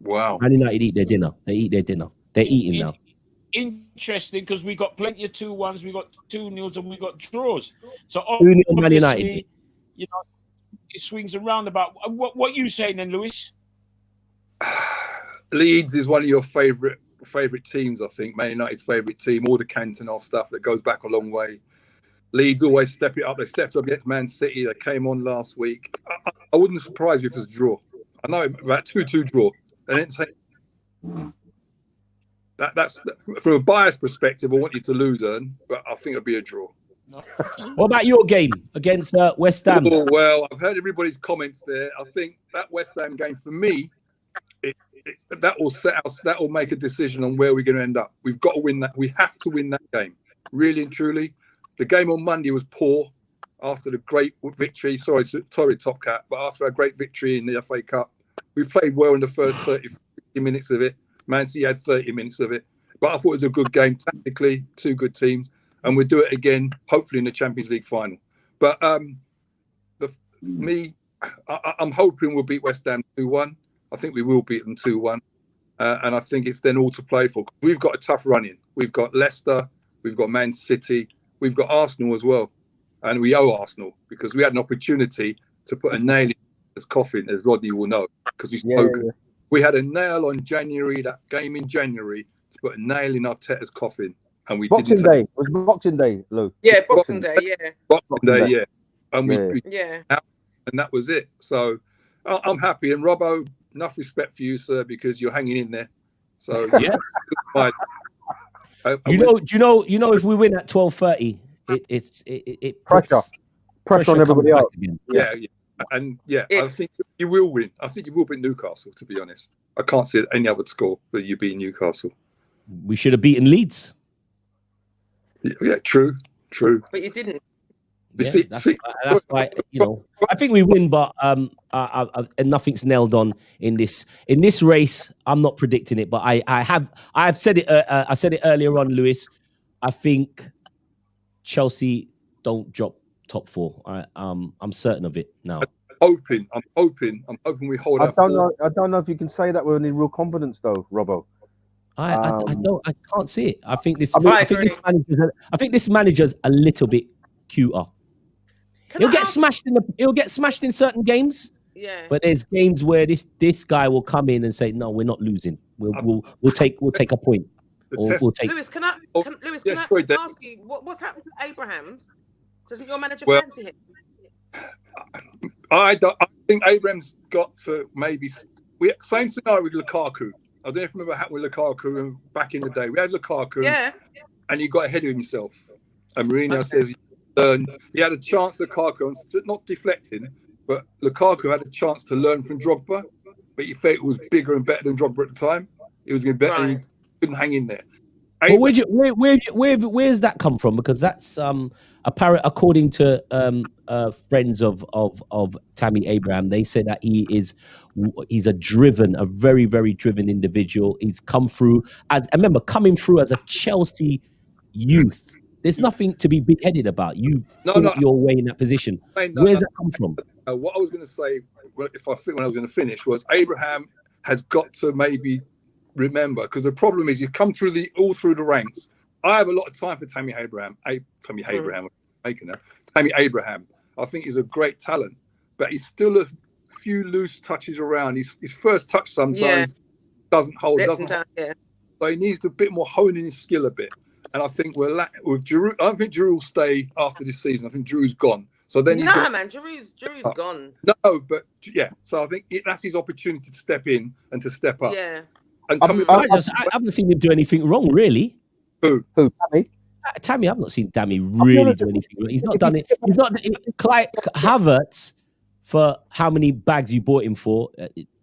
Wow. Man United eat their dinner. They eat their dinner. They're eating now. Interesting, because we got plenty of 2-1s, we got 2-0s, and we got draws. So 2-0 Man United. You know, it swings around about. What you saying then, Lewis? Leeds is one of your favourite teams, I think. Man United's favourite team. All the Cantona stuff that goes back a long way. Leeds always step it up. They stepped up against Man City. They came on last week. I wouldn't surprise you if it's a draw. I know about 2-2 draw. They didn't say that's from a biased perspective. I want you to lose, Ern, but I think it'll be a draw. What about your game against West Ham? Oh, well, I've heard everybody's comments there. I think that West Ham game for me, that will make a decision on where we're going to end up. We've got to win that. We have to win that game, really and truly. The game on Monday was poor after the great victory. Sorry, Top Cat, but after a great victory in the FA Cup, we played well in the first 30 minutes of it. Man City had 30 minutes of it, but I thought it was a good game tactically. Two good teams, and we'll do it again, hopefully in the Champions League final. But I'm hoping we'll beat West Ham 2-1. I think we will beat them 2-1, and I think it's then all to play for. We've got a tough run in. We've got Leicester, we've got Man City. We've got Arsenal as well, and we owe Arsenal because we had an opportunity to put a nail in his coffin, as Rodney will know, because we spoke. Yeah. We had a nail on that game in January, to put a nail in Arteta's coffin, and we Boxing didn't. Day. It was Boxing Day, Lou. Yeah, Boxing Day. Yeah. Boxing Day. Yeah, and and that was it. So I'm happy, and Robbo, enough respect for you, sir, because you're hanging in there. So yeah. You know, if we win at 12:30, it pressure on everybody else. Yeah. And I think you will win. I think you will beat Newcastle. To be honest, I can't see any other score that you beat Newcastle. We should have beaten Leeds. Yeah, true. But you didn't. Yeah, that's why I think we win, but nothing's nailed on in this race. I'm not predicting it, but I've said it. I said it earlier on, Lewis. I think Chelsea don't drop top four. I'm certain of it now. I'm hoping we hold. I don't know if you can say that with any real confidence, though, Robbo. I can't see it. I think this manager's a little bit cuter. He'll get smashed in certain games. Yeah. But there's games where this guy will come in and say, "No, we're not losing. We'll take a point." Or we'll take. Lewis, can I ask you what's happened to Abraham? Doesn't your manager fancy him? I think Abraham's got to maybe. Same scenario with Lukaku. I don't know if you remember what happened with Lukaku back in the day. We had Lukaku, and he got ahead of himself. And Mourinho says. He had a chance, Lukaku, not deflecting, but Lukaku had a chance to learn from Drogba, but he felt it was bigger and better than Drogba at the time. It was going to be better, and he couldn't hang in there. But where's that come from? Because that's according to friends of Tammy Abraham, they say that he's a very, very driven individual. He's come through coming through as a Chelsea youth. There's nothing to be big-headed about. You fought your way in that position. Where's that come from? What I was going to say, when I was going to finish, was Abraham has got to maybe remember, because the problem is you come through all through the ranks. I have a lot of time for Tammy Abraham. Tammy Abraham. I think he's a great talent, but he's still a few loose touches around. His first touch sometimes doesn't hold. So he needs a bit more honing his skill a bit. And I think with Giroud. I don't think Giroud will stay after this season. I think Giroud's gone. So then Giroud's gone. No, but So I think that's his opportunity to step in and to step up. Yeah. And I haven't seen him do anything wrong, really. Who? Tammy? Tammy, I've not seen Tammy really do anything wrong. He's not done it. He's not like Havertz for how many bags you bought him for.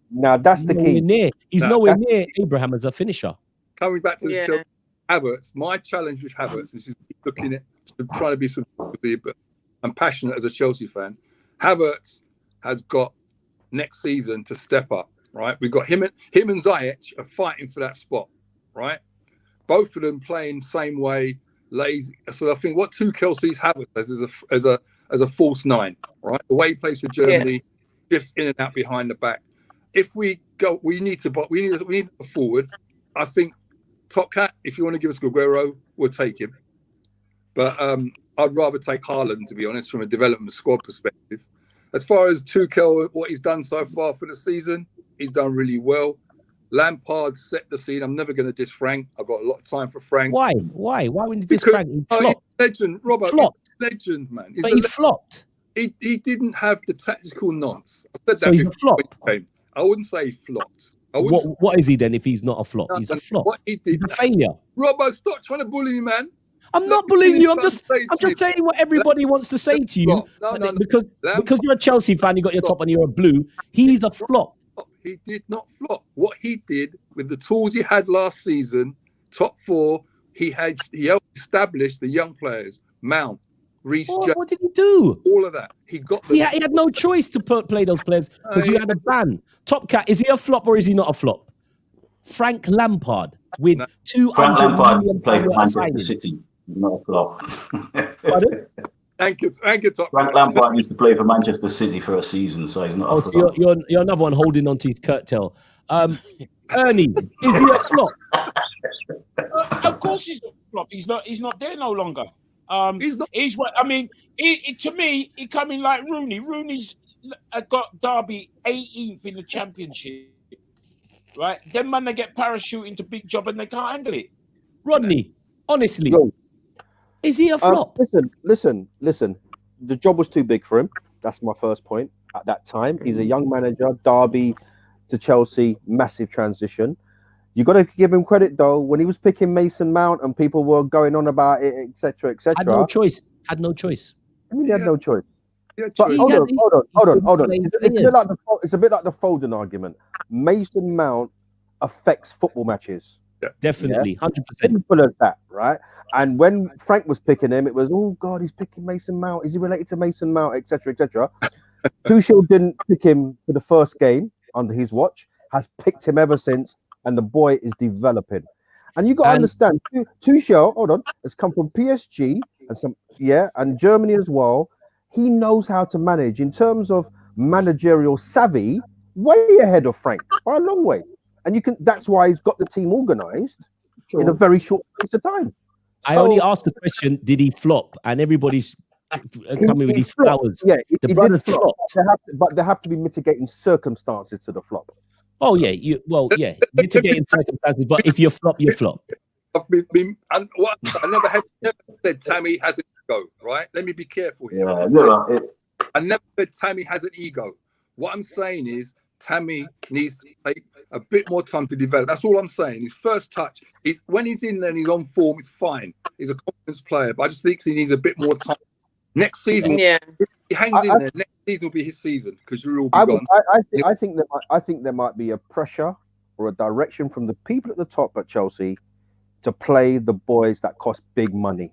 Now that's the key. He's nowhere near Abraham as a finisher. Coming back to the Chelsea. Havertz, my challenge with Havertz is looking at trying to be but I'm passionate as a Chelsea fan. Havertz has got next season to step up, right? We've got him and Ziyech are fighting for that spot, right? Both of them playing the same way, lazy. So I think what Tuchel sees Havertz as a false nine, right? The way he plays for Germany, just in and out behind the back. If we go, we need to go forward. I think. Top Cat, if you want to give us Guerrero, we'll take him. But I'd rather take Haaland, to be honest, from a development squad perspective. As far as Tuchel, what he's done so far for the season, he's done really well. Lampard set the scene. I'm never going to diss Frank. I've got a lot of time for Frank. Why? Why would you diss Frank? He flopped. Legend, Robbo. legend, man. But he flopped. He didn't have the tactical nonce. I said that So he's a flop. I wouldn't say he flopped. What is he then if he's not a flop? He's a flop. What he did, he's a failure. Robbo, stop trying to bully me, man. I'm not bullying you. I'm just saying what everybody wants to say to you. No. Because you're a Chelsea fan, you got your top and you're a blue. He's a flop. He did not flop. What he did with the tools he had last season, top 4, he helped establish the young players. Mount, Reece James. What did he do? All of that. He had no choice to play those players because you had a ban. Top Cat, is he a flop or is he not a flop? Frank Lampard with 200 million played for Manchester City. Not a flop. Pardon? Thank you, Top. Frank Lampard used to play for Manchester City for a season, so he's not a flop. So you're another one holding on to his curtail. Ernie, is he a flop? Of course he's a flop. He's not there no longer. He's what I mean. To me, he coming like Rooney. Rooney's got Derby 18th in the Championship. Right? Then man, they get parachuting to big job and they can't handle it. Rodney, honestly, is he a flop? Listen. The job was too big for him. That's my first point. At that time, he's a young manager. Derby to Chelsea, massive transition. You got to give him credit though. When he was picking Mason Mount and people were going on about it, etc., etc. Had no choice. I mean, he had no choice. But hold on. It's a bit like the Foden argument. Mason Mount affects football matches. Yeah. Definitely, 100%. Simple as that, right? And when Frank was picking him, it was, oh God, he's picking Mason Mount. Is he related to Mason Mount, etc., etc. Tuchel didn't pick him for the first game under his watch. Has picked him ever since, and the boy is developing. And you got to understand, Tuchel, has come from PSG and Germany as well. He knows how to manage in terms of managerial savvy, way ahead of Frank by a long way. And that's why he's got the team organized in a very short space of time. I only asked the question, did he flop? And everybody's coming with these flowers. Yeah, the brothers flopped. But there have to be mitigating circumstances to the flop. Oh, yeah. Mitigating circumstances. But if you flop, you flop. I never said Tammy has an ego, right? Let me be careful here. I never said Tammy has an ego. What I'm saying is Tammy needs to take a bit more time to develop. That's all I'm saying. His first touch is when he's in there and he's on form, it's fine. He's a confidence player, but I just think he needs a bit more time. Next season, if he hangs in there, next season will be his season because you'll all be gone. I think there might be a pressure or a direction from the people at the top at Chelsea to play the boys that cost big money.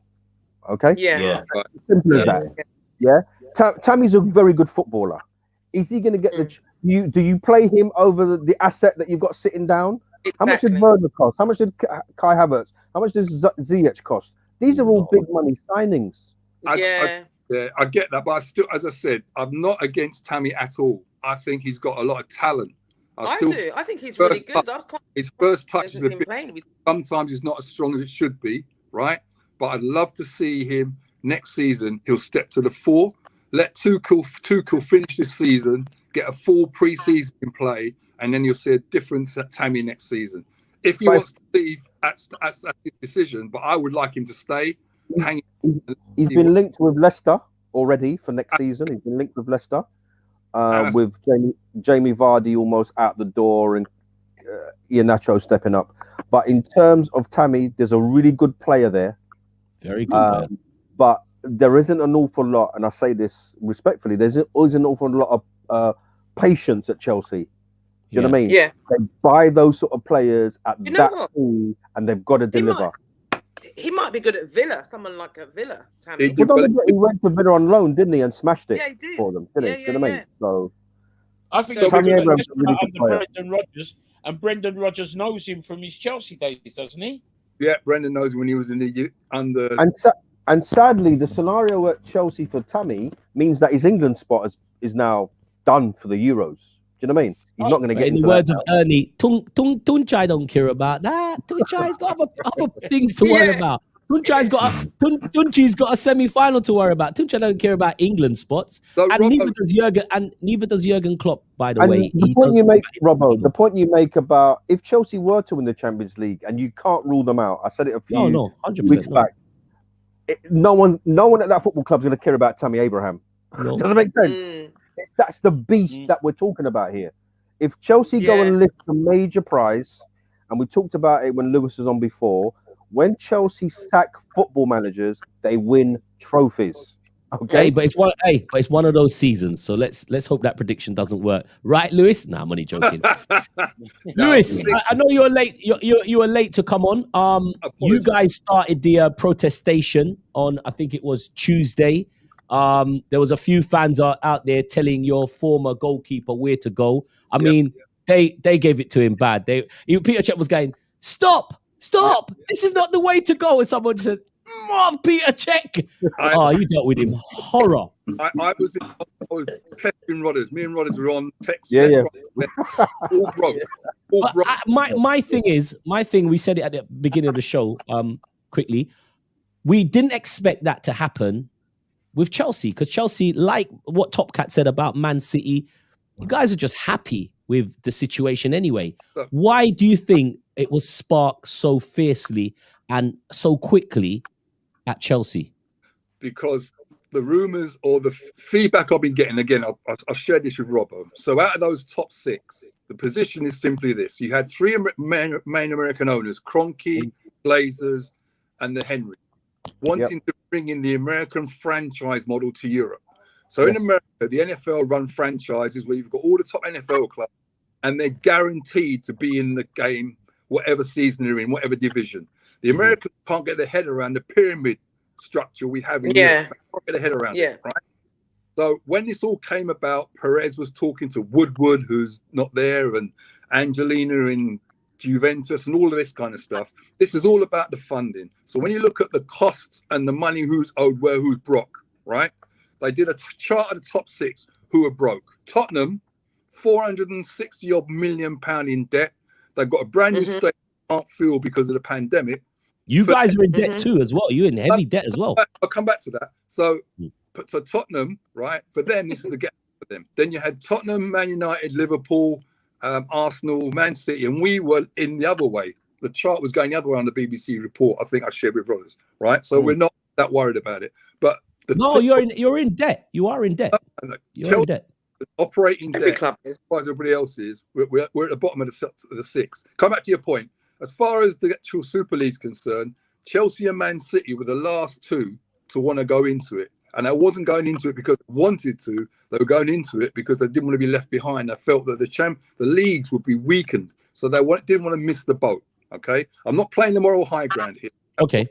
Okay? Yeah. Simple as that. Yeah. Tammy's a very good footballer. Is he going to get do you play him over the asset that you've got sitting down? Exactly. How much did Werner cost? How much did Kai Havertz? How much does Ziyech cost? These are all big money signings. I get that, but I still, as I said, I'm not against Tammy at all. I think he's got a lot of talent. I do. I think he's really good. His first touch is a bit. Sometimes he's not as strong as it should be, right? But I'd love to see him next season. He'll step to the fore. Let Tuchel finish this season, get a full pre-season in play, and then you'll see a difference at Tammy next season. If he wants to leave, that's his decision. But I would like him to stay. He's been linked with Leicester already for next season. He's been linked with Leicester, with Jamie Vardy almost out the door and Iheanacho stepping up. But in terms of Tammy, there's a really good player there. Very good player. But there isn't an awful lot, and I say this respectfully, there's always an awful lot of patience at Chelsea. You know what I mean? Yeah. They buy those sort of players at that fee, and they've got to deliver. He might be good at Villa, someone like a Villa. Tammy. He went to Villa on loan, didn't he? And smashed it he did. for them, didn't he? You know what I mean? So I think they'll be good under Brendan Rodgers, and Brendan Rodgers knows him from his Chelsea days, doesn't he? Yeah, Brendan knows him when he was in the under. And sadly, the scenario at Chelsea for Tammy means that his England spot is now done for the Euros. Do you know what I mean? He's not going to get. In the words of Ernie, Tunchai don't care about that. Tunchai's got other things to worry about. Tunchi's got a semi-final to worry about. Tunchai don't care about England spots, and neither does Jurgen Klopp. By the way, the point you make, Robbo, the point you make about if Chelsea were to win the Champions League and you can't rule them out. I said it a few weeks back. no one at that football club is going to care about Tammy Abraham. No. Does it make sense? That's the beast that we're talking about here. If Chelsea go and lift a major prize, and we talked about it when Lewis was on before, when Chelsea sack football managers, they win trophies. Okay, Hey, but it's one of those seasons. So let's hope that prediction doesn't work, right, Lewis? Nah, I'm only joking. Lewis, I know you're late. You were late to come on. You guys started the protestation on, I think it was Tuesday. There was a few fans out there telling your former goalkeeper where to go. I mean, they gave it to him bad. Peter Cech was going, stop, this is not the way to go. And someone said, Peter Cech. You dealt with him. Horror. I was testing Rodders. Me and Rodders were on text. All broke. My thing, we said it at the beginning of the show, quickly. We didn't expect that to happen with Chelsea, because Chelsea, like what Top Cat said about Man City, you guys are just happy with the situation anyway. Why do you think it was sparked so fiercely and so quickly at Chelsea? Because the rumours or the feedback I've been getting, again, I've shared this with Robbo. So out of those top 6, the position is simply this. You had 3 main American owners, Kroenke, Glazers, and the Henry, wanting to bring in the American franchise model to Europe. So in America, the NFL run franchises where you've got all the top NFL clubs, and they're guaranteed to be in the game, whatever season they're in, whatever division. The Americans can't get their head around the pyramid structure we have in Europe. They can't get their head around it, right? So when this all came about, Perez was talking to Woodward, who's not there, and Angelina in Juventus and all of this kind of stuff. This is all about the funding. So when you look at the costs and the money who's owed where, who's broke, right? They did a chart of the top 6 who are broke. Tottenham, £460 million in debt. They've got a brand new stadium can't fill because of the pandemic. You guys are in debt too as well. You're in heavy debt as well. I'll come back to that. So Tottenham, right? For them, this is the gap for them. Then you had Tottenham, Man United, Liverpool, Arsenal, Man City, and we were in the other way. The chart was going the other way on the BBC report. I think I shared with brothers, right? So we're not that worried about it. But you're in debt. You are in debt. You're in debt. Operating debt, as far as everybody else is, we're at the bottom of the 6. Come back to your point. As far as the actual Super League is concerned, Chelsea and Man City were the last 2 to want to go into it. And I wasn't going into it because they wanted to. They were going into it because they didn't want to be left behind. They felt that the leagues would be weakened. So they didn't want to miss the boat. Okay? I'm not playing the moral high ground here. Okay.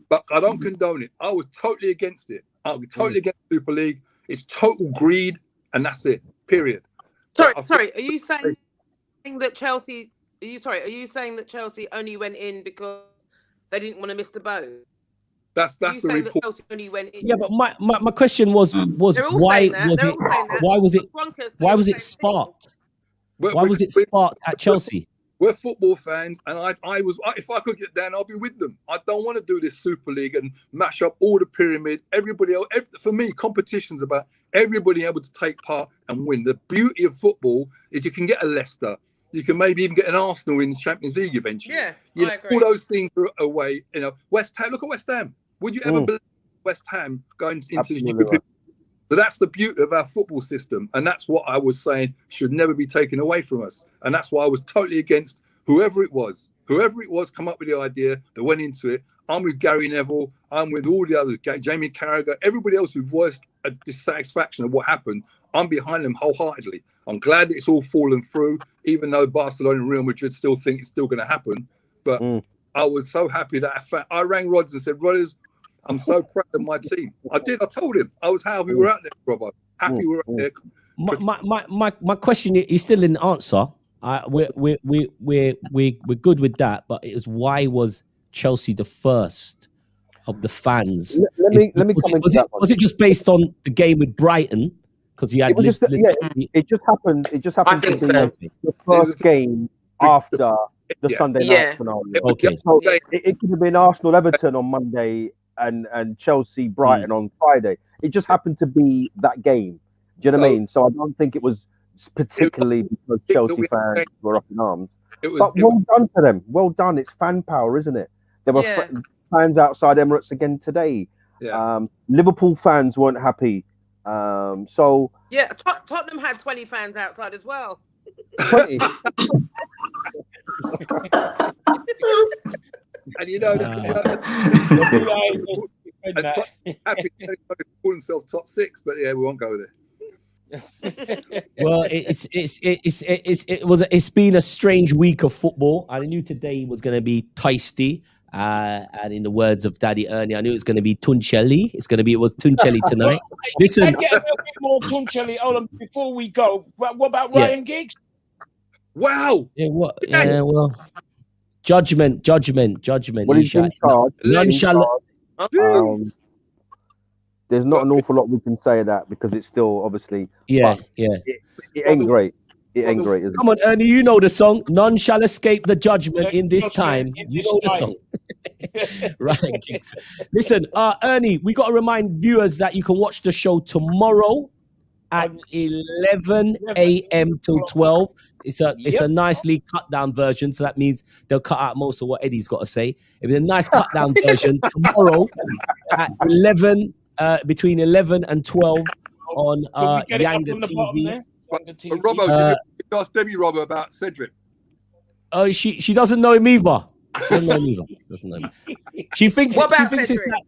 But I don't condone it. I was totally against it. I was totally against the Super League. It's total greed, and that's it. Period. Sorry. Are you saying that Chelsea... Are you saying that Chelsea only went in because they didn't want to miss the boat? That's the report. That Chelsea only went in? Yeah, but my question was why was it sparked? Why was it sparked at Chelsea? We're football fans, and if I could get down, I'll be with them. I don't want to do this Super League and mash up all the pyramid. Everybody else, for me, competition's about everybody able to take part and win. The beauty of football is you can get a Leicester. You can maybe even get an Arsenal in the Champions League eventually. Yeah, I agree. All those things are away. West Ham. Look at West Ham. Would you ever believe West Ham going into the European? So that's the beauty of our football system, and that's what I was saying should never be taken away from us. And that's why I was totally against whoever it was. Come up with the idea that went into it. I'm with Gary Neville. I'm with all the others. Jamie Carragher. Everybody else who voiced a dissatisfaction of what happened. I'm behind them wholeheartedly. I'm glad that it's all fallen through, even though Barcelona and Real Madrid still think it's still going to happen. But I was so happy that I rang Rods and said, Rods, I'm so proud of my team. I did. I told him I was happy we were out there, Robbo. Happy we were out there. My question is still in answer. We're good with that, but it is why was Chelsea the first of the fans? Let me come into that one. Was it just based on the game with Brighton? Because he had it just happened. It just happened to be the first game after the Sunday night finale. Okay, so it could have been Arsenal Everton on Monday and Chelsea Brighton on Friday. It just happened to be that game. Do you know what I mean? So I don't think it was particularly because Chelsea fans were up in arms. But well done to them. Well done. It's fan power, isn't it? There were fans outside Emirates again today. Yeah. Liverpool fans weren't happy. So yeah, Tottenham had 20 fans outside as well. 20. And you know, happy to call himself top 6, but yeah, we won't go there. Well, it's been a strange week of football. I knew today was going to be tasty. And in the words of Daddy Ernie, I knew it was going to be Tuncelli. It was Tuncelli tonight. Listen, Can I get a little bit more Tuncelli? Hold on, before we go. What about Ryan Giggs? Wow. Yeah, what? Yeah, well, judgment. Well, he's in charge. There's not an awful lot we can say of that because it's still obviously. Yeah. It ain't great. It ain't great. Is it? Come on, Ernie, you know the song. None shall escape the judgment in this time. You know the song. Right, Giggs. Listen, Ernie, we got to remind viewers that you can watch the show tomorrow at 11 a.m. till 12. It's a nicely cut down version, so that means they'll cut out most of what Eddie's got to say. It'll be a nice cut down version tomorrow at 11, between 11 and 12 on Yanga TV. Robbo, can you ask Debbie Robbo about Cedric? Oh, she doesn't know him either. She doesn't know him. She thinks it's that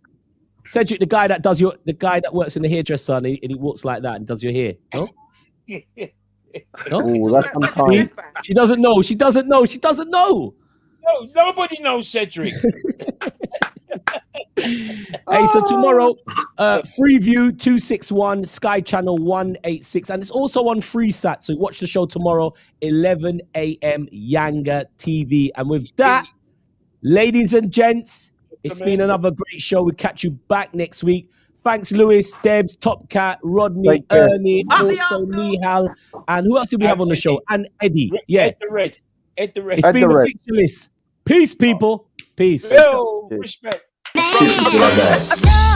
Cedric, the guy that works in the hairdresser and he walks like that and does your hair. No? Oh, that's sometimes. She doesn't know. She doesn't know. No, nobody knows Cedric. Hey, so tomorrow, Freeview 261, Sky Channel 186, and it's also on FreeSat. So watch the show tomorrow, 11 a.m. Yanga TV. And with that, ladies and gents, it's been another great show. We'll catch you back next week. Thanks, Lewis, Debs, Top Cat, Rodney, Ernie, also Nihal, and who else did we have on the show? And Eddie. Yeah. Ed the Red. It's been the Fixture List. Peace, people. Peace. Yo, respect. Bye-bye.